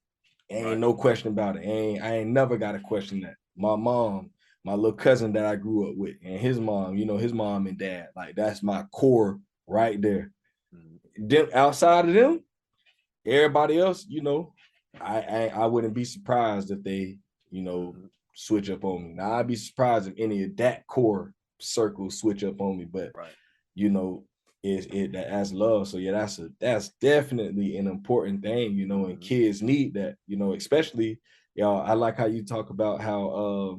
Ain't no question about it. I ain't never got to question that. My mom, my little cousin that I grew up with, and his mom, his mom and dad, like, that's my core right there. Them, outside of them, everybody else, I wouldn't be surprised if they, switch up on me. Now, I'd be surprised if any of that core circle switch up on me, but as love. So yeah, that's definitely an important thing, and kids need that, especially, y'all. I like how you talk about how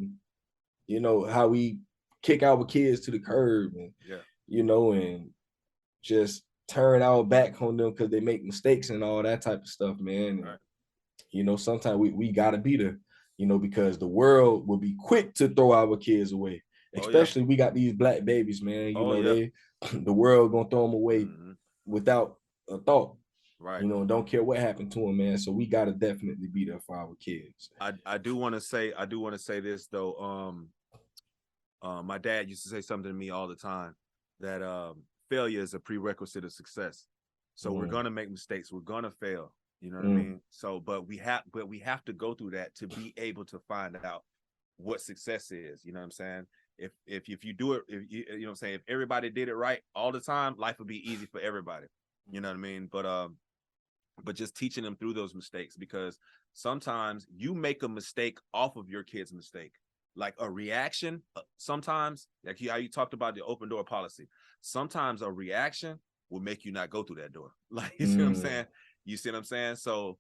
how we kick our kids to the curb, and and just turn our back on them because they make mistakes and all that type of stuff, man. And, sometimes we gotta be there, because the world will be quick to throw our kids away. Especially we got these black babies, man. They the world gonna throw them away without a thought. Don't care what happened to them, man. So we gotta definitely be there for our kids. I do want to say this though. My dad used to say something to me all the time, that failure is a prerequisite of success. So we're gonna make mistakes, we're gonna fail. You know what I mean? So, but we have to go through that to be able to find out what success is. You know what I'm saying? If you do it, if you know what I'm saying, if everybody did it right all the time, life would be easy for everybody. You know what I mean? But just teaching them through those mistakes, because sometimes you make a mistake off of your kid's mistake, like a reaction. Sometimes, like how you talked about the open door policy, sometimes a reaction will make you not go through that door. Like, you see what I'm saying? You see what I'm saying? So,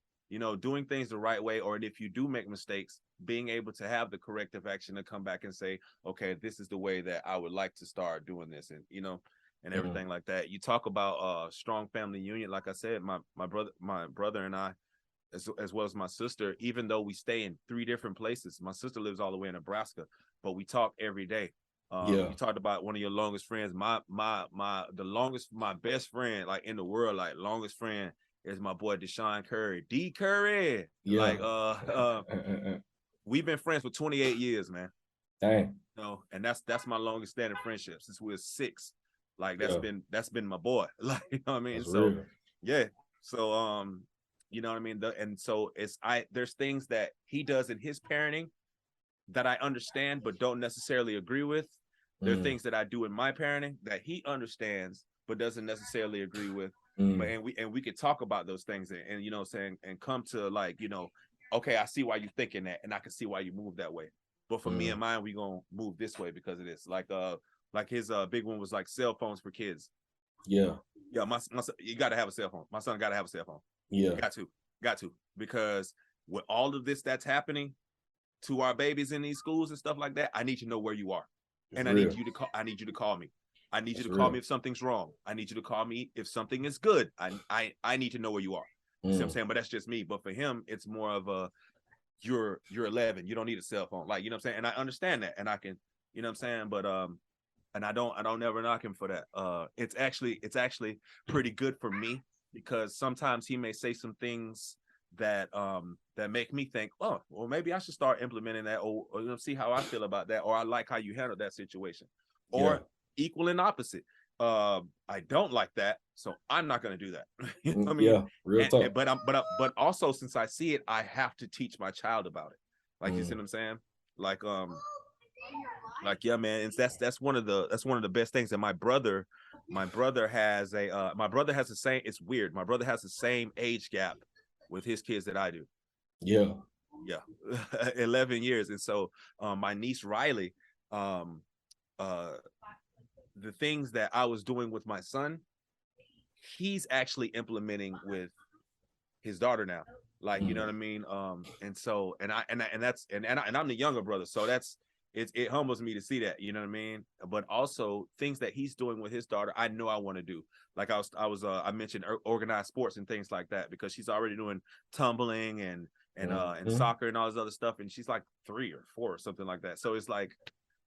doing things the right way, or if you do make mistakes, being able to have the corrective action to come back and say, okay, this is the way that I would like to start doing this. And, and everything like that. You talk about strong family union. Like I said, my brother and I, as well as my sister, even though we stay in 3 different places, my sister lives all the way in Nebraska, but we talk every day. You talked about one of your longest friends. My best friend, like, in the world, like, longest friend, is my boy Deshaun Curry. D Curry. Like, we've been friends for 28 years, man. Dang. And that's my longest standing friendship since we were 6. Like, that's been my boy. Like, you know what I mean? That's so real. yeah. So you know what I mean? And so there's things that he does in his parenting that I understand but don't necessarily agree with. There are things that I do in my parenting that he understands but doesn't necessarily agree with. But and we could talk about those things, and saying, and come to, like, okay, I see why you're thinking that, and I can see why you move that way. But for me and mine, we gonna move this way because of this. Like his big one was like cell phones for kids. Yeah. My son, you gotta have a cell phone. My son gotta have a cell phone. Yeah. You got to. Got to, because with all of this that's happening to our babies in these schools and stuff like that, I need to know where you are. It's And real. I need you to call me. I need you That's to call real. me if something's wrong. I need you to call me if something is good. I need to know where you are. You see what I'm saying? But that's just me. But for him, it's more of a, you're 11. You don't need a cell phone. Like, you know what I'm saying? And I understand that. And I can, you know what I'm saying? But and I don't ever knock him for that. It's actually pretty good for me, because sometimes he may say some things that that make me think, oh, well, maybe I should start implementing that, or you know, see how I feel about that, or I like how you handle that situation. Or equal and opposite. I don't like that, so I'm not going to do that. You know what I mean? Yeah, real talk. But also, since I see it, I have to teach my child about it. Like, you see what I'm saying? Like yeah, man. It's that's one of the best things. And my brother has the same. It's weird. My brother has the same age gap with his kids that I do. Yeah. 11 years. And so my niece Riley, the things that I was doing with my son, he's actually implementing with his daughter now. Like, you know what I mean? And so, and I'm the younger brother, so it humbles me to see that, you know what I mean? But also things that he's doing with his daughter, I know I want to do. Like I mentioned organized sports and things like that, because she's already doing tumbling and soccer and all this other stuff, and she's like 3 or 4 or something like that. So it's like,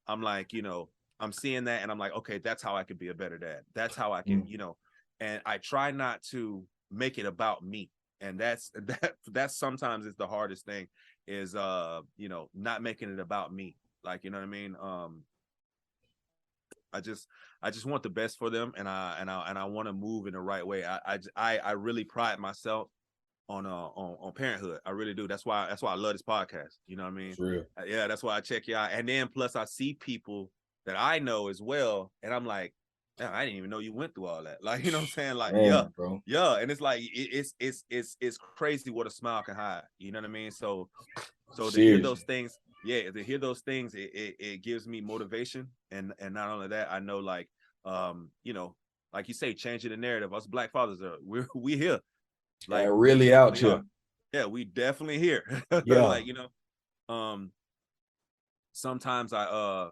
I'm like, you know, I'm seeing that, and I'm like, okay, that's how I could be a better dad. That's how I can, you know, and I try not to make it about me. And that's sometimes is the hardest thing, is you know, not making it about me. Like, you know what I mean? I just want the best for them, and I want to move in the right way. I really pride myself on parenthood. I really do. That's why I love this podcast. You know what I mean? Yeah, that's why I check you out. And then plus I see people that I know as well, and I'm like, I didn't even know you went through all that. Like, you know what I'm saying? Like, man, bro. Yeah. And it's like it's crazy what a smile can hide. You know what I mean? So to hear those things, it gives me motivation. And not only that, I know, like, you know, like you say, changing the narrative. Us Black fathers we here. Like, really out here. Yeah, we definitely here. Yeah. Like, you know, sometimes I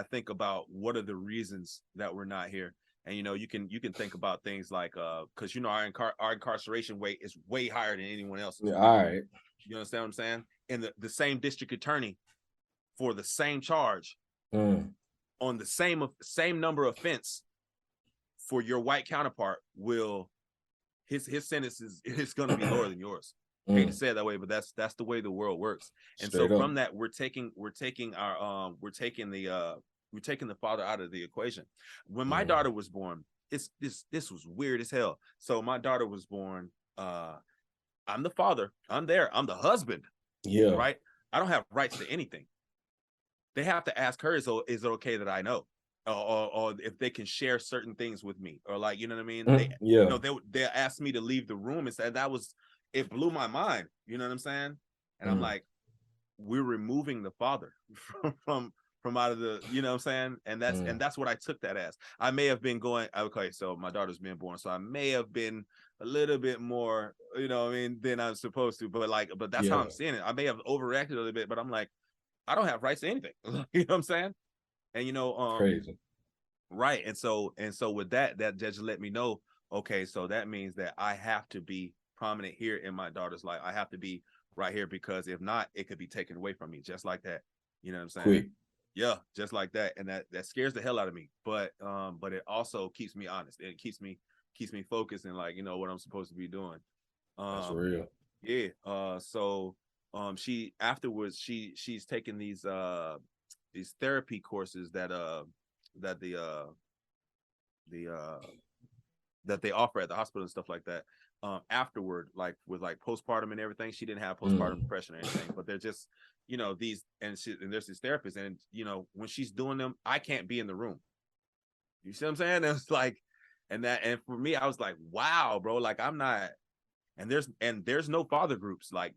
think about what are the reasons that we're not here. And, you know, you can think about things like because, you know, our incarceration rate is way higher than anyone else's. Yeah, all right. You understand what I'm saying? And the same district attorney for the same charge on the same number of offense for your white counterpart will his sentence is going to be lower than yours. I hate to say it that way, but that's the way the world works. And straight so from that, we're taking the father out of the equation. When my daughter was born, this was weird as hell. So my daughter was born. I'm the father. I'm there. I'm the husband. Yeah. Right. I don't have rights to anything. They have to ask her, is it okay that I know? Or if they can share certain things with me, or, like, you know what I mean? You know, they asked me to leave the room, and said it blew my mind. You know what I'm saying? And I'm like, we're removing the father from out of the, you know what I'm saying? And that's what I took that as. I may have been going, okay, so my daughter's been born, so I may have been a little bit more, you know what I mean, than I'm supposed to, but that's how I'm seeing it. I may have overreacted a little bit, but I'm like, I don't have rights to anything. You know what I'm saying? And, you know, crazy. Right. And so with that just let me know, okay, so that means that I have to be prominent here in my daughter's life. I have to be right here, because if not, it could be taken away from me, just like that. You know what I'm saying? Quick. Yeah, just like that. And that scares the hell out of me. But it also keeps me honest. It keeps me focused, and, like, you know, what I'm supposed to be doing. That's real. Yeah. So she afterwards she's taken these therapy courses that they offer at the hospital and stuff like that. Afterward, like with like postpartum and everything, she didn't have postpartum depression or anything, but they're just, you know, these, and there's this therapist, and, you know, when she's doing them, I can't be in the room. You see what I'm saying? It's like, and for me, I was like, wow, bro, like, I'm not, and there's no father groups, like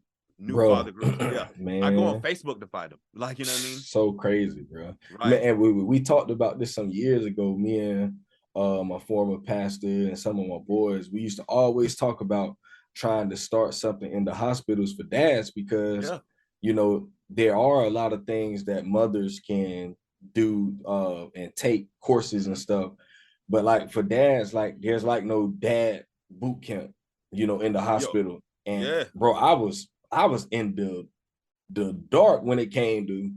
father groups. Yeah, man. I go on Facebook to find them. Like, you know what I mean? So crazy, bro. Right. Man, and we talked about this some years ago. Me and my former pastor and some of my boys, we used to always talk about trying to start something in the hospitals for dads because, Yeah. there are a lot of things that mothers can do and take courses and stuff. But like for dads, like there's like no dad boot camp, in the Yo. hospital. And Yeah. bro, I was in the dark when it came to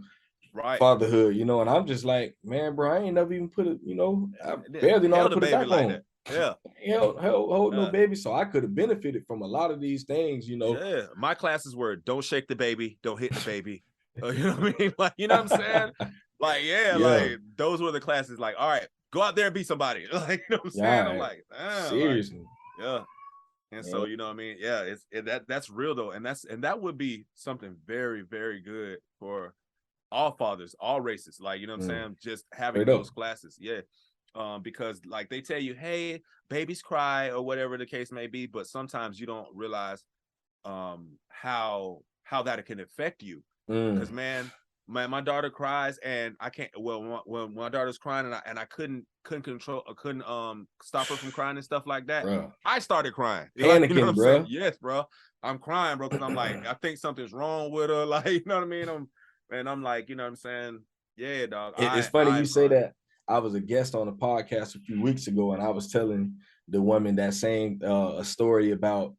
Right. fatherhood, and I'm just like, man, bro, I ain't never even put it, I Yeah. barely know how to Held a put it baby back like on. that. Yeah. Hell, hold no baby. So I could have benefited from a lot of these things, Yeah. My classes were don't shake the baby, don't hit the baby. You know what I mean? Like, you know what I'm saying? Like, yeah, Yeah, like those were the classes. Like, all right, go out there and be somebody. Like, you know what I'm saying? I'm yeah, like, damn, like, seriously. yeah. And so, Man. you know what I mean? Yeah, that's real though. And that would be something very, very good for all fathers, all races. Like, you know what I'm saying? Just having Straight up. those classes. Yeah. Because like they tell you, hey, babies cry or whatever the case may be, but sometimes you don't realize how that can affect you. Because man, my daughter cries and I can't. Well, when my daughter's crying and I couldn't control, I couldn't stop her from crying and stuff like that. Bro. I started crying. Like, you know what Panicking, I'm saying? bro. Yes, bro. I'm crying, bro, because I'm like, I think something's wrong with her. Like, you know what I mean? I'm like, you know what I'm saying? Yeah, dog. It's funny you I'm say crying. that. I was a guest on a podcast a few weeks ago, and I was telling the woman that same a story about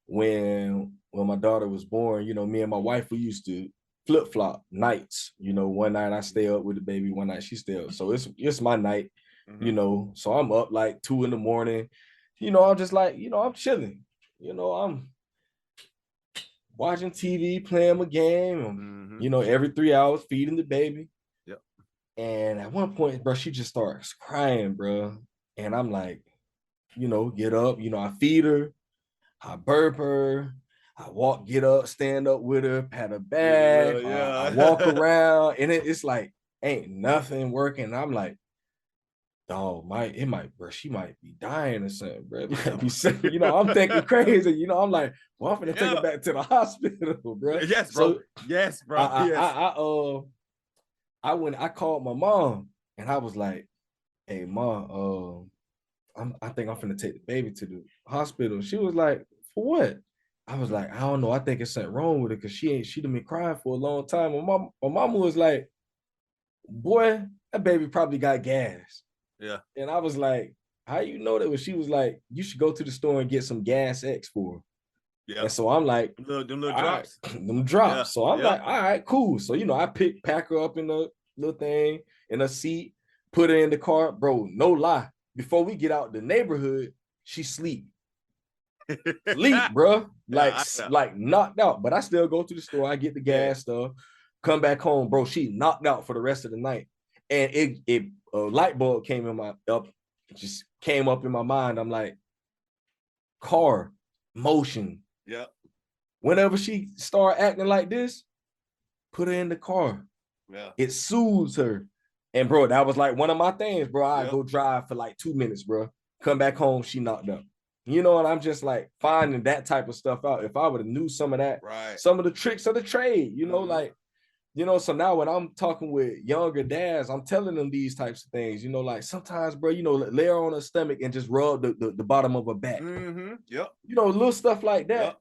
when my daughter was born. Me and my wife, we used to flip flop nights. One night I stay up with the baby, one night she stay up. So it's my night. So I'm up like 2 a.m. I'm just like, I'm chilling. I'm watching TV, playing my game. Every 3 hours feeding the baby. Yep. And at one point, bro, she just starts crying, bro. And I'm like, get up. I feed her, I burp her, I walk, get up, stand up with her, pat her back. I walk Yeah. around, and it's like ain't nothing working. I'm like, dog, bro, she might be dying or something, bro. It might be sick. I'm thinking crazy. I'm like, well, I'm gonna take her Yeah. back to the hospital, bro. Yes, bro. So Yes, bro. I Yes. I called my mom and I was like, hey mom, I think I'm finna take the baby to the hospital. She was like, for what? I was like, I don't know. I think it's something wrong with her because she done been crying for a long time. My mama was like, boy, that baby probably got gas. Yeah. And I was like, how you know that? When she was like, you should go to the store and get some gas X for her. Yeah. And so I'm like, them little all right, drops. them drops. Yeah. So I'm like, all right, cool. So I pack her up in the little thing in a seat, put her in the car, bro. No lie. Before we get out the neighborhood, she sleep, bro. Like knocked out. But I still go to the store. I get the gas stuff, come back home, bro. She knocked out for the rest of the night, and it a light bulb came in my up, just came up in my mind. I'm like, car motion. Yeah. Whenever she start acting like this, put her in the car. Yeah. It soothes her. And bro, that was like one of my things, bro. I Yep. go drive for like 2 minutes, bro. Come back home, she knocked up. And I'm just like finding that type of stuff out. If I would have knew some of that, right, some of the tricks of the trade, like, so now when I'm talking with younger dads, I'm telling them these types of things, like sometimes, bro, lay her on her stomach and just rub the bottom of her back. Yep. Little stuff like that. Yep.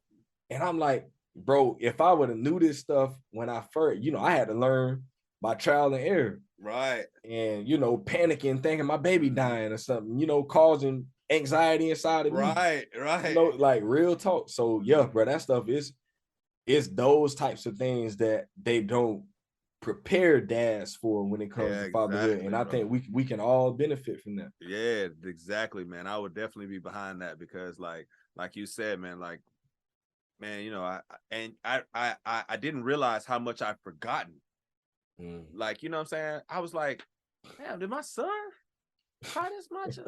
And I'm like, bro, if I would have knew this stuff when I first, I had to learn by trial and error. Right. And, panicking, thinking my baby dying or something, causing anxiety inside of me. Right. Like real talk. So yeah, bro, that stuff is those types of things that they don't prepare dads for when it comes to fatherhood. And I think we can all benefit from that. Yeah, exactly, man. I would definitely be behind that because like you said, man, like, man, I didn't realize how much I've forgotten. Like, you know what I'm saying? I was like, damn, did my son cry this much?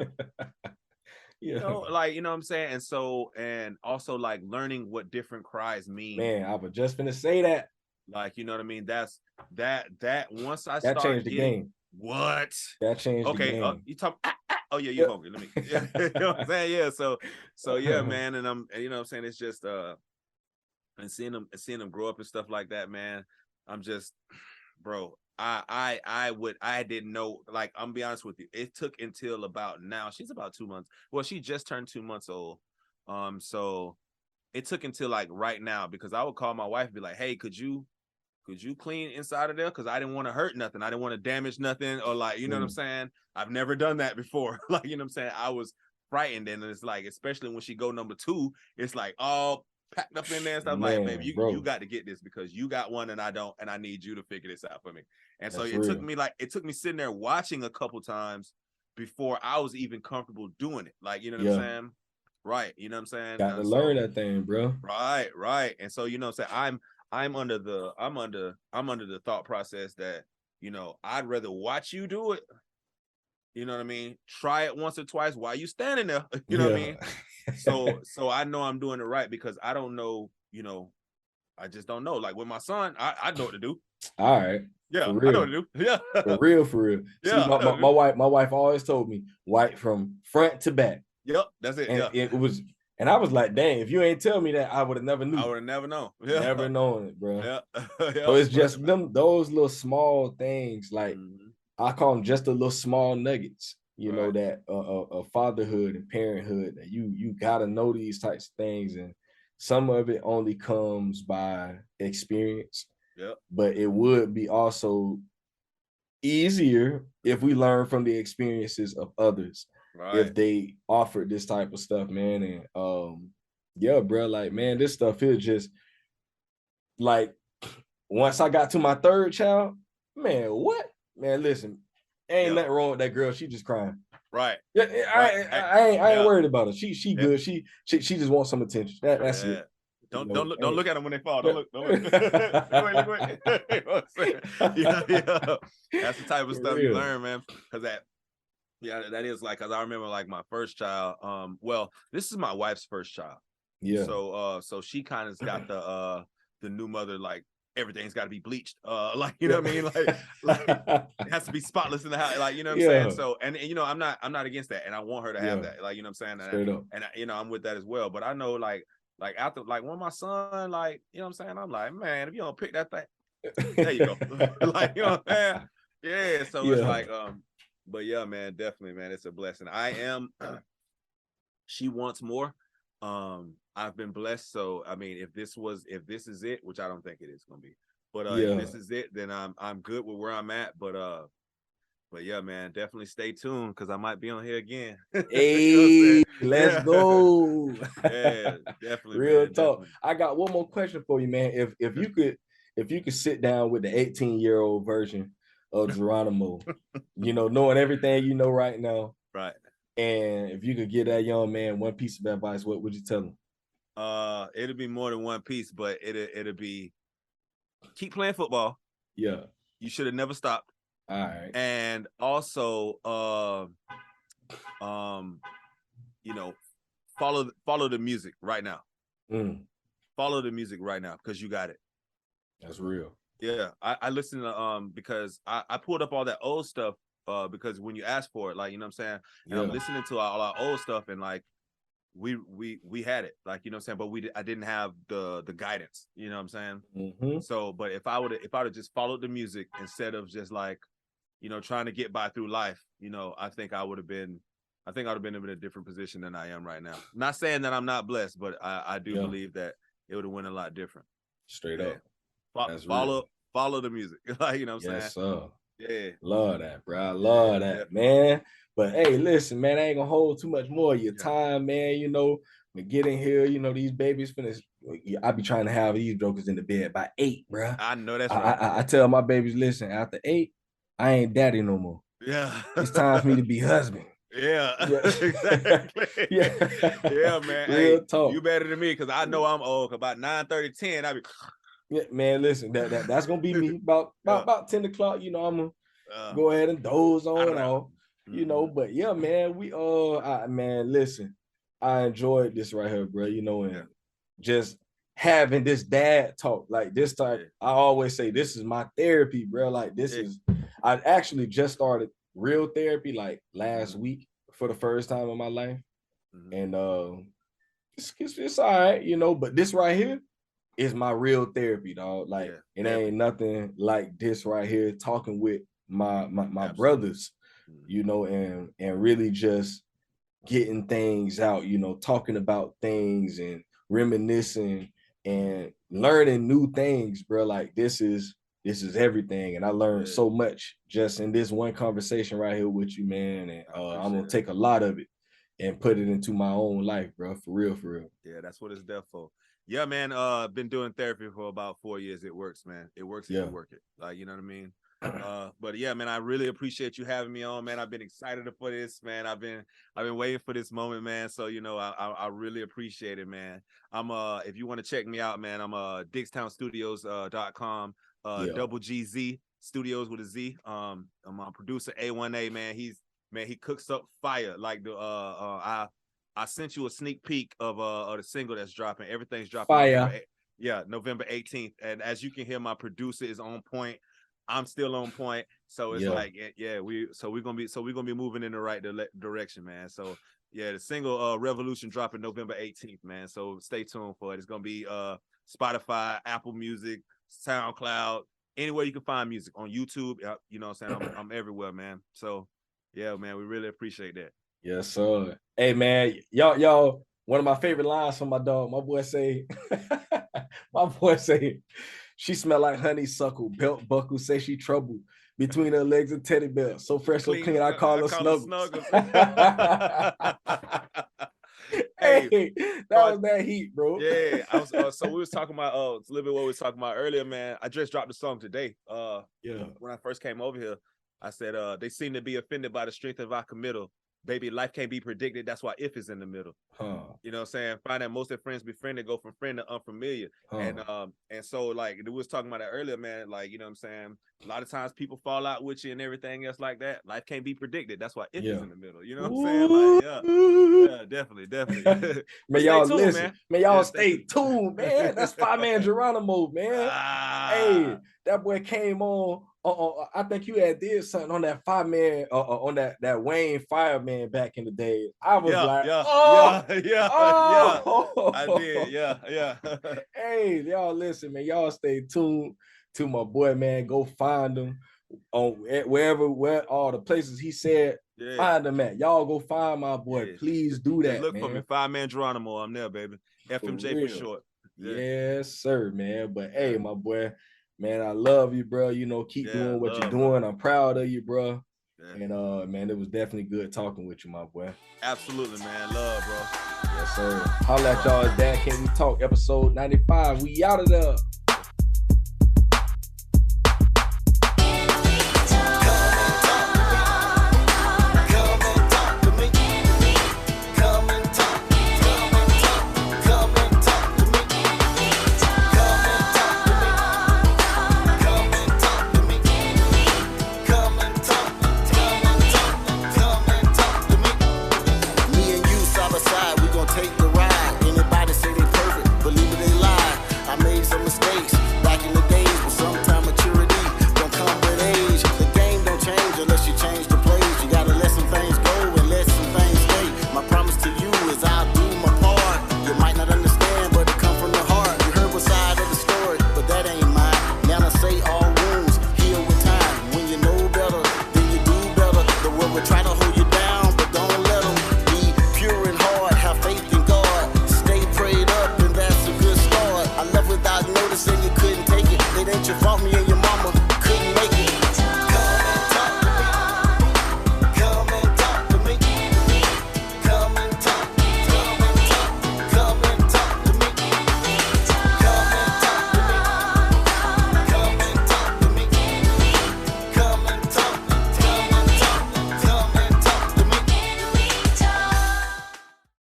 Like, you know what I'm saying? And so, and also like learning what different cries mean. Man, I was just gonna say that. Like, you know what I mean? That's that once I that start changed the getting game. What? That changed the game. You talk oh yeah, you're hungry. Let me you know what I'm saying? Yeah. So yeah, man. And you know what I'm saying? It's just and seeing them grow up and stuff like that, man. I'm just, bro, I didn't know, like, I'm be honest with you. It took until about now. She's about 2 months. Well, she just turned 2 months old. So it took until like right now, because I would call my wife and be like, hey, could you clean inside of there? Because I didn't want to hurt nothing. I didn't want to damage nothing, or like, you know what I'm saying? I've never done that before. Like, you know what I'm saying? I was frightened. And it's like, especially when she go number 2, it's like all packed up in there and stuff. Man, like, baby, you got to get this because you got one and I don't, and I need you to figure this out for me. And so it took me sitting there watching a couple times before I was even comfortable doing it. Like, you know what I'm saying? Right. You know what I'm saying? Got to learn that thing, bro. Right. And so, you know what I'm saying? I'm under the thought process that, you know, I'd rather watch you do it. You know what I mean? Try it once or twice while you standing there. You know what I mean? So I know I'm doing it right, because I don't know, you know, I just don't know. Like with my son, I know what to do. All right. Yeah, I know what to do. Yeah. For real. Yeah. See, my wife always told me wipe from front to back. Yep, that's it. And it was, and I was like, dang, if you ain't tell me that, I would have never knew. I would have never known. Yeah. Never known it, bro. Yeah. So it's just those little small things, like I call them just the little small nuggets, you know, that fatherhood and parenthood, that you gotta know these types of things, and some of it only comes by experience. But it would be also easier if we learn from the experiences of others, if they offered this type of stuff, man. And yeah, bro, like, man, this stuff is just like, once I got to my 3rd child, man, what? Man, listen, ain't nothing wrong with that girl. She just crying. Right. Yeah, I ain't worried about her. She good. She just wants some attention. That's it. Don't look at them when they fall. Don't look. Look away. Yeah. That's the type of stuff you learn, man. Because that is like, because I remember like my first child. Well, this is my wife's first child. Yeah. So she kind of got the new mother, like, everything's got to be bleached. Like, you know what I mean? Like it has to be spotless in the house. Like, you know what I'm saying? So, and you know, I'm not against that, and I want her to have that. Like, you know what I'm saying? And you know, I'm with that as well. But I know, like after, like, when my son, like, you know what I'm saying? I'm like, man, if you don't pick that thing, there you go. Like, you know what I'm saying? Yeah. So it's like, but yeah, man, definitely, man, it's a blessing. She wants more. I've been blessed. So I mean, if this is it, which I don't think it is gonna be, but if this is it, then I'm good with where I'm at. But yeah, man, definitely stay tuned, because I might be on here again. Hey, let's go. Yeah, definitely. Real man, talk. definitely. I got one more question for you, man. If you could sit down with the 18-year-old version of Jaronimo, you know, knowing everything you know right now, right? And if you could give that young man one piece of advice, what would you tell him? It'll be more than one piece, but it'll be, keep playing football. Yeah. You should have never stopped. All right. And also, you know, follow the music right now. Follow the music right now, because you got it. That's real. Yeah. I listened to because I pulled up all that old stuff, because when you ask for it, like, you know what I'm saying? And I'm listening to all our old stuff, and like we had it, like, you know what I'm saying, but I didn't have the guidance, you know what I'm saying? So, but if I would have just followed the music instead of just, like, you know, trying to get by through life, you know, I think I would have been in a different position than I am right now. Not saying that I'm not blessed, but I do believe that it would have went a lot different. Straight up. Follow the music. Like, you know what I'm saying? Yes, sir. Yeah. Love that, bro. I love that, man. But hey, listen, man, I ain't gonna hold too much more of your time, man. You know, we get in here, you know, these babies finish. I be trying to have these jokers in the bed by 8, bro. I know that's right. I tell my babies, listen, after 8, I ain't daddy no more. Yeah. It's time for me to be husband. Yeah. Exactly. Yeah, man. Real talk. You better than me, because I know I'm old. About 9:30, 10, I be. Yeah, man, listen, that's gonna be me. About 10 o'clock, you know, I'm gonna go ahead and doze on off, you know. But yeah, man, man, listen, I enjoyed this right here, bro. You know, and just having this dad talk, like this type. I always say this is my therapy, bro. Like I actually just started real therapy like last week for the first time in my life, and it's all right, you know. But this right here is my real therapy, dog. Like it ain't nothing like this right here, talking with my brothers, you know, and really just getting things out, you know, talking about things and reminiscing and learning new things, bro. Like this is everything. And I learned so much just in this one conversation right here with you, man. And I'm gonna take a lot of it and put it into my own life, bro. For real, for real. Yeah, that's what it's there for. Yeah, man. Been doing therapy for about 4 years. It works, man. It works if you work it. Like, you know what I mean? But yeah, man, I really appreciate you having me on, man. I've been excited for this, man. I've been waiting for this moment, man. So, you know, I really appreciate it, man. I'm if you want to check me out, man, I'm DigstownStudios.com, double GZ Studios with a Z. I'm my producer A1A, man. He cooks up fire. Like the I sent you a sneak peek of the single that's dropping. Everything's dropping. Fire. November 18th. And as you can hear, my producer is on point. I'm still on point. So it's like, we're gonna be moving in the right direction, man. So yeah, the single Revolution dropping November 18th, man. So stay tuned for it. It's gonna be Spotify, Apple Music, SoundCloud, anywhere you can find music, on YouTube. You know what I'm saying? I'm everywhere, man. So yeah, man, we really appreciate that. Yes, sir. Hey, man, y'all, one of my favorite lines from my dog, my boy say, she smell like honeysuckle, belt buckle, say she trouble between her legs and teddy bear. So fresh, so clean, I call her Snuggles. Hey, that was that heat, bro. Yeah, I was. So we was talking about a little bit what we were talking about earlier, man. I just dropped the song today. When I first came over here, I said they seem to be offended by the strength of our committal. Baby, life can't be predicted. That's why if is in the middle. You know what I'm saying? Find that most of friends befriended go from friend to unfamiliar. And so like we was talking about that earlier, man. Like, you know what I'm saying? A lot of times people fall out with you and everything else like that. Life can't be predicted. That's why if is in the middle. You know what I'm saying? Like, yeah, definitely. Man, y'all listen. Man, y'all stay tuned, man. That's Fiyaman Jaronimo, man. Hey, that boy came on. I think you had did something on that Fiyaman, on that Wayne Fireman back in the day. I was I did, yeah. Hey, y'all listen, man. Y'all stay tuned to my boy, man. Go find him on where all the places he said. Find him at. Y'all go find my boy. Please do that. Look man. for me, Fiyaman Jaronimo. I'm there, baby. FMJ for short. Yes, sir, man. But hey, my boy. Man, I love you, bro. You know, keep doing what you're doing. I'm proud of you, bro. And man, it was definitely good talking with you, my boy. Absolutely, man. Love, bro. Yes, sir. Holla at y'all. Dad, Can We Talk? Episode 95. We out of there. Noticing you